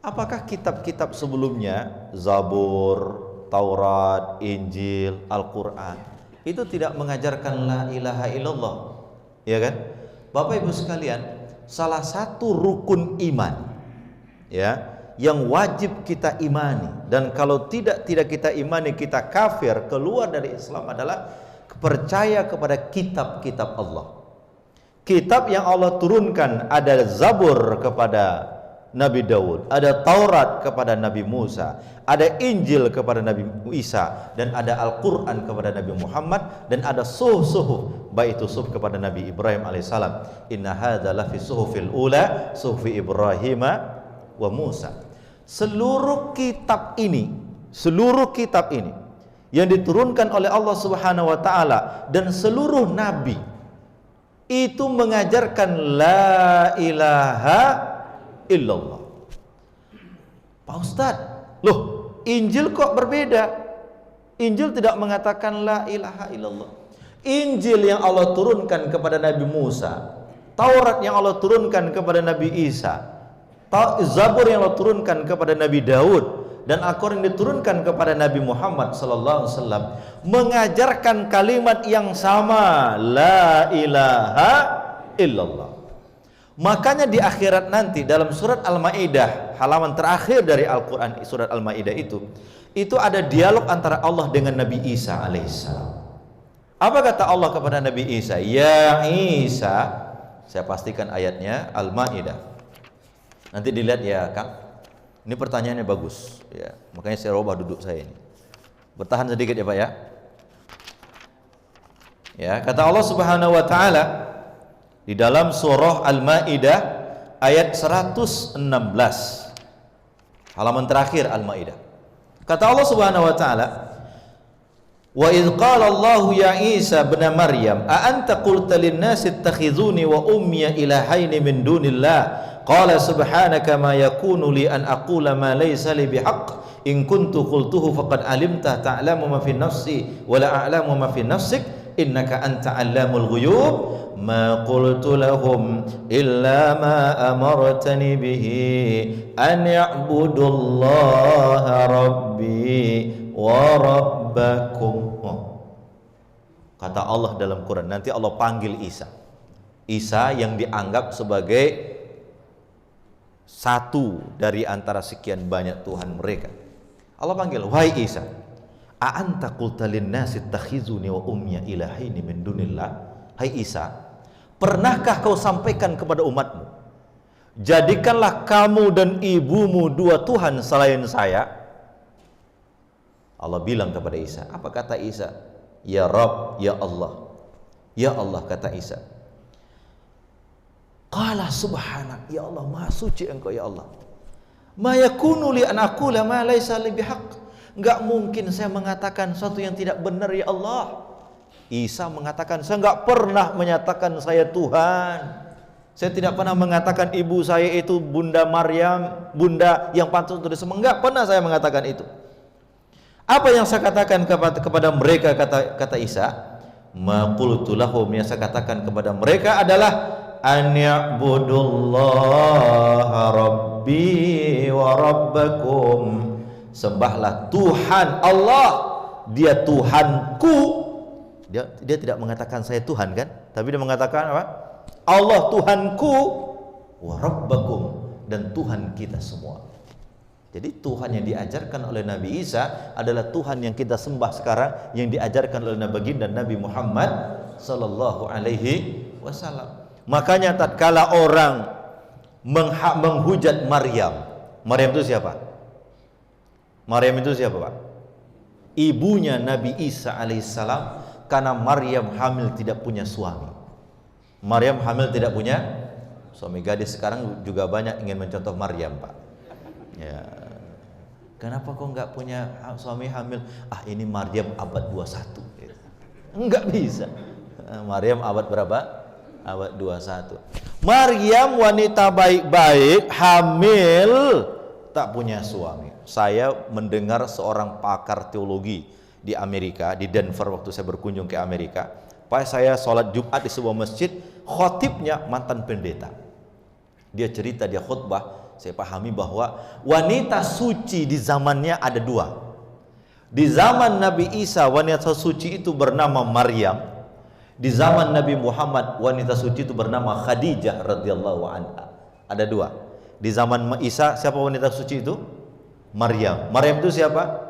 Apakah kitab-kitab sebelumnya, Zabur, Taurat, Injil, Al-Quran, itu tidak mengajarkan la ilaha illallah? Ya kan? Bapak Ibu sekalian, salah satu rukun iman ya yang wajib kita imani, dan kalau tidak kita imani, kita kafir, keluar dari Islam, adalah percaya kepada kitab-kitab Allah. Kitab yang Allah turunkan, ada Zabur kepada Nabi Daud, ada Taurat kepada Nabi Musa, ada Injil kepada Nabi Isa, dan ada Al-Quran kepada Nabi Muhammad, dan ada suhuf, baik itu suhuf kepada Nabi Ibrahim alaihissalam. Inna hadza lafi suhufil ula, suhufi Ibrahim wa Musa. Seluruh kitab ini yang diturunkan oleh Allah Subhanahu wa taala dan seluruh nabi itu mengajarkan la ilaha illallah. Pak Ustadz, loh, Injil kok berbeda? Injil tidak mengatakan la ilaha illallah. Injil yang Allah turunkan kepada Nabi Musa, Taurat yang Allah turunkan kepada Nabi Isa, Zabur yang Allah turunkan kepada Nabi Daud, dan Al-Quran yang diturunkan kepada Nabi Muhammad SAW mengajarkan kalimat yang sama, la ilaha illallah. Makanya di akhirat nanti dalam surat Al-Maidah, halaman terakhir dari Al-Quran, surat Al-Maidah itu ada dialog antara Allah dengan Nabi Isa alaihissalam. Apa kata Allah kepada Nabi Isa? Ya Isa, saya pastikan ayatnya Al-Maidah. Nanti dilihat ya Kang, ini pertanyaannya bagus ya, makanya saya rubah duduk saya ini. Bertahan sedikit ya Pak ya. Ya, kata Allah Subhanahu wa taala di dalam surah Al-Maidah ayat 116, halaman terakhir Al-Maidah. Kata Allah Subhanahu wa taala, wa idh qala Allah ya Isa ibn Maryam a anta qulta lin-nasi ittakhizuni wa ummi ilahaini min dunillah qala subhanaka ma yakunu li an aqula ma laysa li bihaq in kuntu qultuhu faqad alimta ta'lamu ma fi nafsi wa la a'lamu ma fi nafsik innaka anta 'allamul ghuyub ma qultu lahum illa ma amartani bihi an ya'budullaha rabbi wa rabbakum. Kata Allah dalam Quran, nanti Allah panggil Isa yang dianggap sebagai satu dari antara sekian banyak Tuhan mereka. Allah panggil, wahai Isa, a anta qulta lin-nasi ittakhizuni wa ummi ilahaini min dunillah. Hai Isa, pernahkah kau sampaikan kepada umatmu, jadikanlah kamu dan ibumu dua Tuhan selain saya? Allah bilang kepada Isa, apa kata Isa? Ya Rabb, ya Allah. Ya Allah, kata Isa. Qala subhanak, ya Allah, maha suci engkau ya Allah. Ma yakunu li an aqula ma laysa li bihaq. Enggak mungkin saya mengatakan sesuatu yang tidak benar ya Allah. Isa mengatakan, saya enggak pernah menyatakan saya Tuhan. Saya tidak pernah mengatakan ibu saya itu Bunda Maryam, bunda yang pantas untuk disembah. Enggak pernah saya mengatakan itu. Apa yang saya katakan kepada mereka, kata Isa? Ma qultu lahum, yang saya katakan kepada mereka adalah an ya'budullaha rabbi wa rabbakum. Sembahlah Tuhan Allah, dia Tuhanku. Dia tidak mengatakan saya Tuhan kan, tapi dia mengatakan apa? Allah Tuhanku wa rabbakum, dan Tuhan kita semua. Jadi Tuhan yang diajarkan oleh Nabi Isa adalah Tuhan yang kita sembah sekarang, yang diajarkan oleh Nabi dan Nabi Muhammad sallallahu alaihi wasallam. Makanya tatkala orang menghujat Maryam itu siapa? Maryam itu siapa Pak? Ibunya Nabi Isa alaihissalam, karena Maryam hamil tidak punya suami. Maryam hamil tidak punya suami. Gadis sekarang juga banyak ingin mencontoh Maryam Pak. Ya, kenapa kok nggak punya suami hamil? Ah, ini Maryam abad 21. Enggak bisa. Maryam abad berapa? Abad 21. Maryam wanita baik-baik, hamil, tak punya suami. Saya mendengar seorang pakar teologi di Amerika, di Denver waktu saya berkunjung ke Amerika. Pas saya sholat Jumat di sebuah masjid, khotibnya mantan pendeta. Dia cerita, dia khutbah, saya pahami bahwa wanita suci di zamannya ada dua. Di zaman Nabi Isa wanita suci itu bernama Maryam. Di zaman Nabi Muhammad wanita suci itu bernama Khadijah radhiyallahu anha. Ada dua. Di zaman Isa siapa wanita suci itu? Maryam. Maryam itu siapa?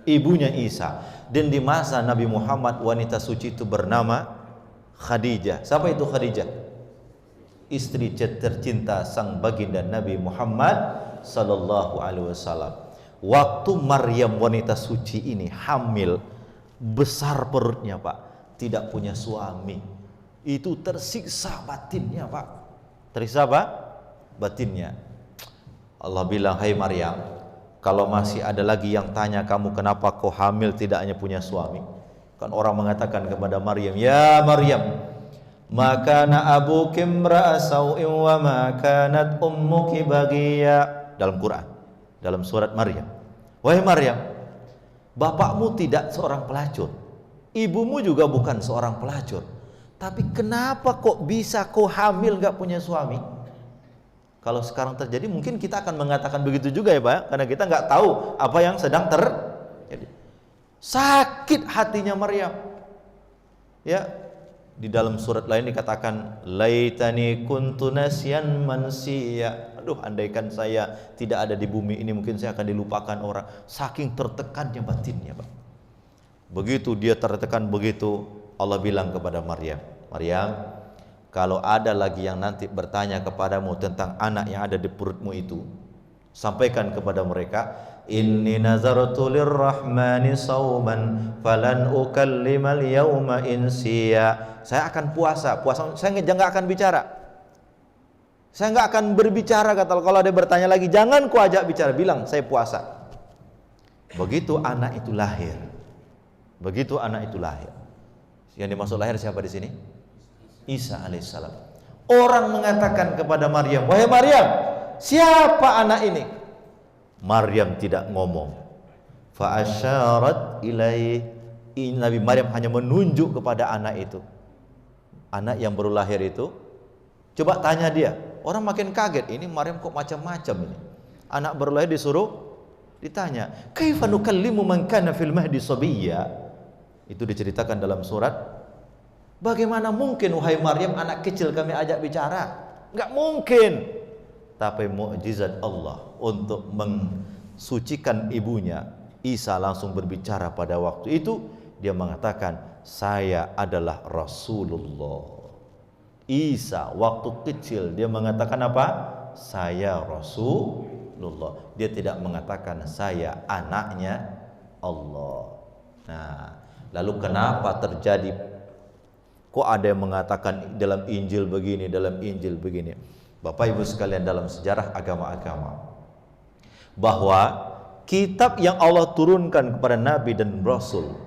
Ibunya Isa. Dan di masa Nabi Muhammad wanita suci itu bernama Khadijah. Siapa itu Khadijah? Istri tercinta sang baginda Nabi Muhammad sallallahu alaihi wasallam. Waktu Maryam wanita suci ini hamil, besar perutnya Pak, tidak punya suami, itu tersiksa batinnya Pak. Tersiksa apa? Batinnya. Allah bilang, hai Maryam, kalau masih ada lagi yang tanya kamu kenapa kau hamil tidak hanya punya suami. Kan orang mengatakan kepada Maryam, ya Maryam, makana abuki imra'a sau'in wa ma kanat ummuki baghiya. Dalam Quran, dalam surat Maryam, wahai Maryam, bapakmu tidak seorang pelacur, ibumu juga bukan seorang pelacur, tapi kenapa kok bisa kau hamil gak punya suami? Kalau sekarang terjadi mungkin kita akan mengatakan begitu juga ya Pak, karena kita nggak tahu apa yang sedang terjadi. Sakit hatinya Maryam. Ya, di dalam surat lain dikatakan, laitani kuntu nasyan mansiya. Aduh, andaikan saya tidak ada di bumi ini, mungkin saya akan dilupakan orang. Saking tertekannya batinnya Pak. Begitu dia tertekan begitu, Allah bilang kepada Maryam, Maryam, kalau ada lagi yang nanti bertanya kepadamu tentang anak yang ada di perutmu itu, sampaikan kepada mereka, inni nazartu lirrahmani sauman falan ukallimal yawma insiya. Saya akan puasa, saya nggak akan bicara. Saya nggak akan berbicara, kata Allah. Kalau ada bertanya lagi, jangan ku ajak bicara, bilang saya puasa. Begitu anak itu lahir. Begitu anak itu lahir. Yang dimaksud lahir siapa di sini? Isa alaihissalam. Orang mengatakan kepada Maryam, wahai Maryam, siapa anak ini? Maryam tidak ngomong. Fa asyarat ilaih. Nabi Maryam hanya menunjuk kepada anak itu. Anak yang baru lahir itu. Coba tanya dia. Orang makin kaget, ini Maryam kok macam-macam ini. Anak baru lahir disuruh ditanya, kaifa nukallimu man kana fil mahdi sabiyya? Itu diceritakan dalam surat. Bagaimana mungkin wahai Maryam anak kecil kami ajak bicara? Enggak mungkin. Tapi mukjizat Allah untuk mensucikan ibunya, Isa langsung berbicara pada waktu itu. Dia mengatakan, saya adalah Rasulullah. Isa waktu kecil dia mengatakan apa? Saya Rasulullah. Dia tidak mengatakan saya anaknya Allah. Nah, lalu kenapa terjadi? Kok ada yang mengatakan dalam Injil begini, dalam Injil begini? Bapak Ibu sekalian, dalam sejarah agama-agama, bahwa kitab yang Allah turunkan kepada Nabi dan Rasul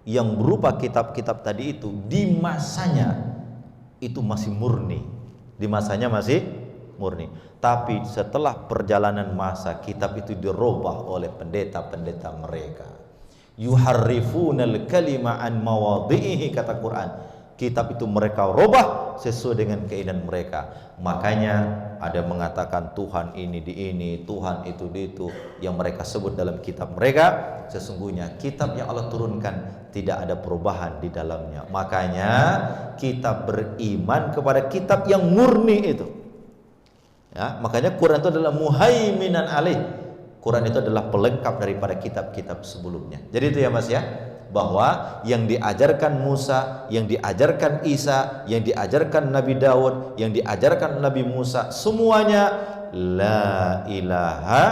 yang berupa kitab-kitab tadi itu di masanya itu masih murni. Di masanya masih murni. Tapi setelah perjalanan masa, kitab itu dirubah oleh pendeta-pendeta mereka. Yuharrifunal kalima an mawadhihi, kata Quran. Kitab itu mereka rubah sesuai dengan keinginan mereka. Makanya ada mengatakan Tuhan ini di ini, Tuhan itu di itu, yang mereka sebut dalam kitab mereka. Sesungguhnya kitab yang Allah turunkan tidak ada perubahan di dalamnya. Makanya kita beriman kepada kitab yang murni itu. Ya, makanya Quran itu adalah muhaiminan alaih. Quran itu adalah pelengkap daripada kitab-kitab sebelumnya. Jadi itu ya Mas ya, bahwa yang diajarkan Musa, yang diajarkan Isa, yang diajarkan Nabi Daud, yang diajarkan Nabi Musa, semuanya la ilaha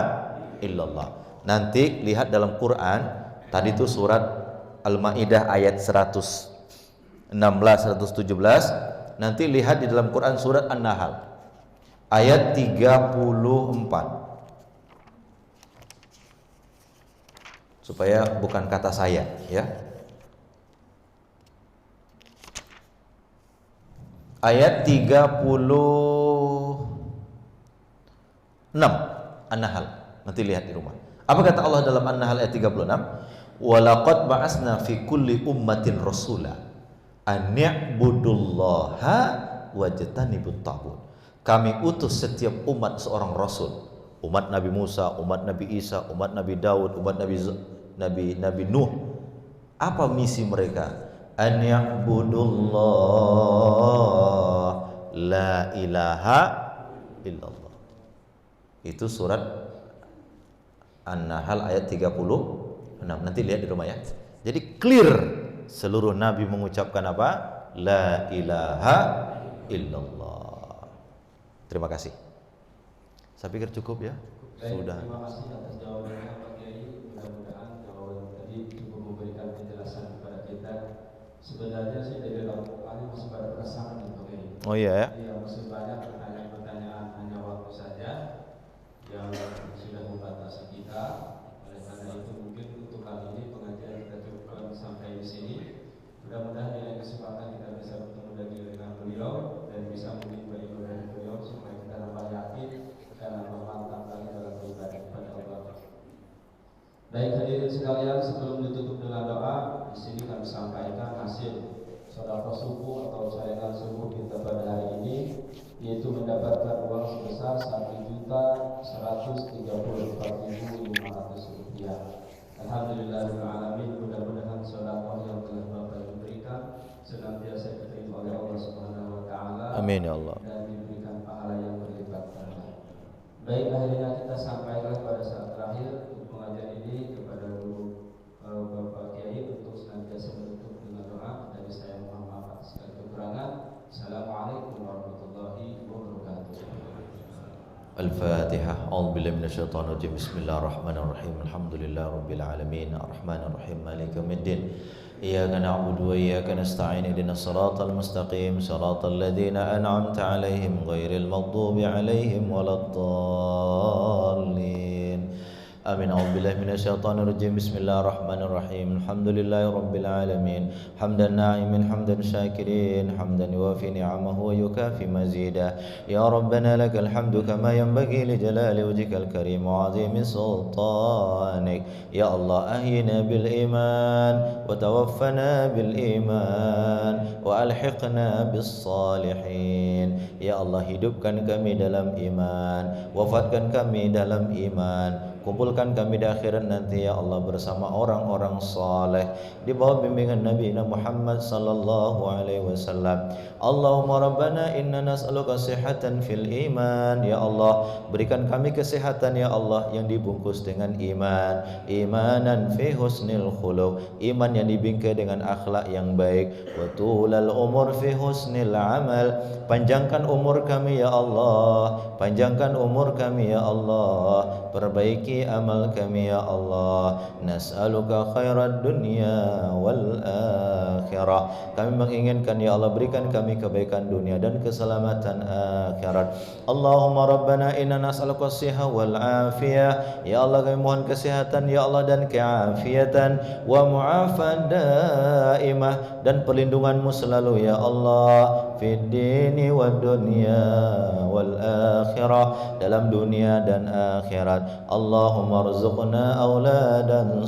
illallah. Nanti lihat dalam Quran, tadi itu surat Al-Maidah ayat 116, 117. Nanti lihat di dalam Quran surat An-Nahl ayat 34. Supaya bukan kata saya ya. Ayat 36 An-Nahl. Nanti lihat di rumah. Apa kata Allah dalam An-Nahl ayat 36? Walaqad ba'asna fi kulli ummatin rasula an ya'budullaha wajtanibut taghut. Kami utus setiap umat seorang rasul. Umat Nabi Musa, umat Nabi Isa, umat Nabi Daud, umat Nabi Nuh. Apa misi mereka? An ya'budullah la ilaha illallah. Itu surat An-Nahl ayat 36. Nanti lihat di rumah ya. Jadi clear seluruh nabi mengucapkan apa? La ilaha illallah. Terima kasih. Saya pikir cukup ya. Sudah. Terima kasih atas jawabannya Pak Kiai. Mudah-mudahan jawaban tadi cukup memberikan penjelasan kepada kita. Sebenarnya sih dari Al-Quran masih pada keresahan nih Pak Kiai. Oh iya ya. Iya, masih banyak pertanyaan-pertanyaan, hanya waktu saja yang sudah membatasi kita. Oleh karena itu mungkin untuk kali ini pengajian kita cukupkan sampai di sini. Mudah-mudahan di lain kesempatan kita bisa bertemu lagi dengan beliau dan bisa menimba ilmu dari beliau supaya kita tambah yakin dan tambah mantap lagi dalam beribadah kepada Allah. Baik hadirin sekalian, sebelum ditutup dengan doa, di sini kami sampaikan hasil sedekah subuh atau sayangan subuh kita pada hari ini, yaitu mendapatkan uang sebesar Rp1.134.500. Alhamdulillahirrahmanirrahim. Mudah-mudahan sedekah yang telah Bapak berikan senantiasa diterima oleh Allah Subhanahu wa taala. Amin ya Allah. Dan diberikan pahala yang berlipat ganda. Baik, akhirnya kita sampaikan pada saat terakhir untuk pengajian ini kepada guru Bapak Kiai untuk senantiasa menutup dengan doa. Dari saya mohon maaf atas segala kekurangan. Assalamualaikum warahmatullahi wabarakatuh. Al-Fatihah. A'udzubillahi minasyaitonir rajim. Bismillahirrahmanirrahim. Alhamdulillahirabbil alamin. Arrahmanirrahim. Maliki yaumiddin. Iyyaka na'budu wa iyyaka nasta'in. Ihdinas siratal mustaqim. Siratal ladzina an'amta 'alaihim ghairil maghdubi 'alaihim waladdallin. Amin. A'udzubillahi minasyaitonir rajim. Bismillahirrahmanirrahim. Alhamdulillahirabbil alamin. Hamdan na'imin hamdan syakirin, hamdan yuwafi ni'amahu wa yukafi mazidah. Ya Rabbana lakal hamdu kama yanbaghi li jalali wajhikal karim wa 'azimi sultanik. Ya Allah, ahyina bil iman wa tawaffana bil iman wa alhiqna bis salihin. Ya Allah, hidupkan kami dalam iman, wafatkan kami dalam iman, kumpulkan kami di akhirat nanti ya Allah bersama orang-orang saleh di bawah bimbingan Nabi Muhammad sallallahu alaihi wasallam. Allahumma rabbana inna nas'aluka sihhatan fil iman. Ya Allah, berikan kami kesehatan ya Allah yang dibungkus dengan iman, imanan fi husnil khuluq, iman yang dibingkai dengan akhlak yang baik, wa tulal umur fi husnil amal. Panjangkan umur kami ya Allah, panjangkan umur kami ya Allah, perbaiki amal kami ya Allah. Nas'aluka khairat dunya wal akhirah. Kami menginginkan ya Allah, berikan kami kebaikan dunia dan keselamatan akhirat. Allahumma rabbana inna nas'aluka as-sihha wal afiyah. Ya Allah, kami mohon kesehatan ya Allah dan keafiatan, wa mu'afan daimah, dan perlindunganmu selalu ya Allah, fid dini wad dunya wal akhirah, dalam dunia dan akhirat. Allahumma rzuqna auladan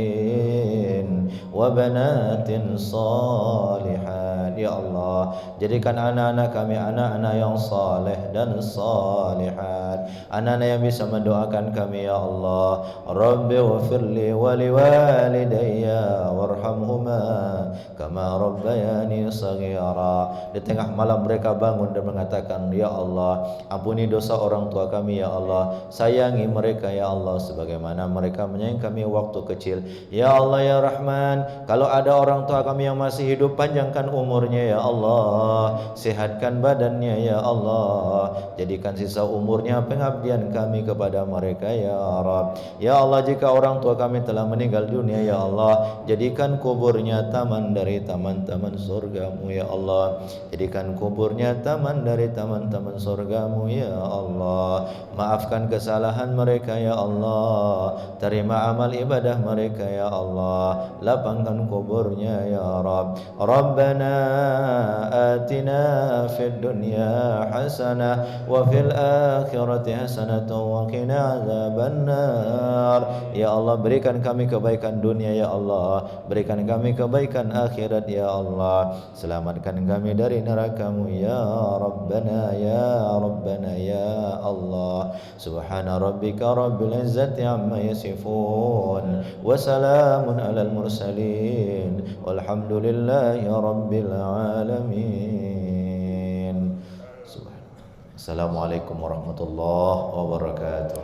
salihin wa banatin salihat. Ya Allah, jadikan anak-anak kami anak-anak yang saleh dan salihat, anak-anak yang bisa mendoakan kami ya Allah. Rabbi wafirli wa liwalidayya warhamhuma kama rabbayani saghira. Di tengah malam mereka bangun dan mengatakan, ya Allah, ampuni dosa orang tua kami ya Allah, sayangi mereka ya Allah sebagaimana mereka menyayangi kami waktu kecil. Ya Allah ya Rahman, kalau ada orang tua kami yang masih hidup, panjangkan umurnya ya Allah, sehatkan badannya ya Allah, jadikan sisa umurnya pengabdian kami kepada mereka ya Rabb. Ya Allah, jika orang tua kami telah meninggal dunia ya Allah, jadikan kuburnya taman dari taman-taman surgamu ya Allah, jadikan kuburnya taman dari taman-taman surgamu ya Allah. Maafkan kesalahan mereka ya Allah, terima amal ibadah mereka ya Allah, lapangkan kuburnya ya Rabb. Rabbana atina fid dunya hasanah wa fil akhirati hasanah wa qina azabannar. Ya Allah, berikan kami kebaikan dunia ya Allah, berikan kami kebaikan akhirat ya Allah. Selamatkan kami dari neraka-Mu ya Rabbana ya Rabbana ya Allah. Subhana rabbika rabbil izzati amma yasifun, wa salamun alal mursalin, walhamdulillahi rabbil alamin. Assalamualaikum warahmatullahi wabarakatuh.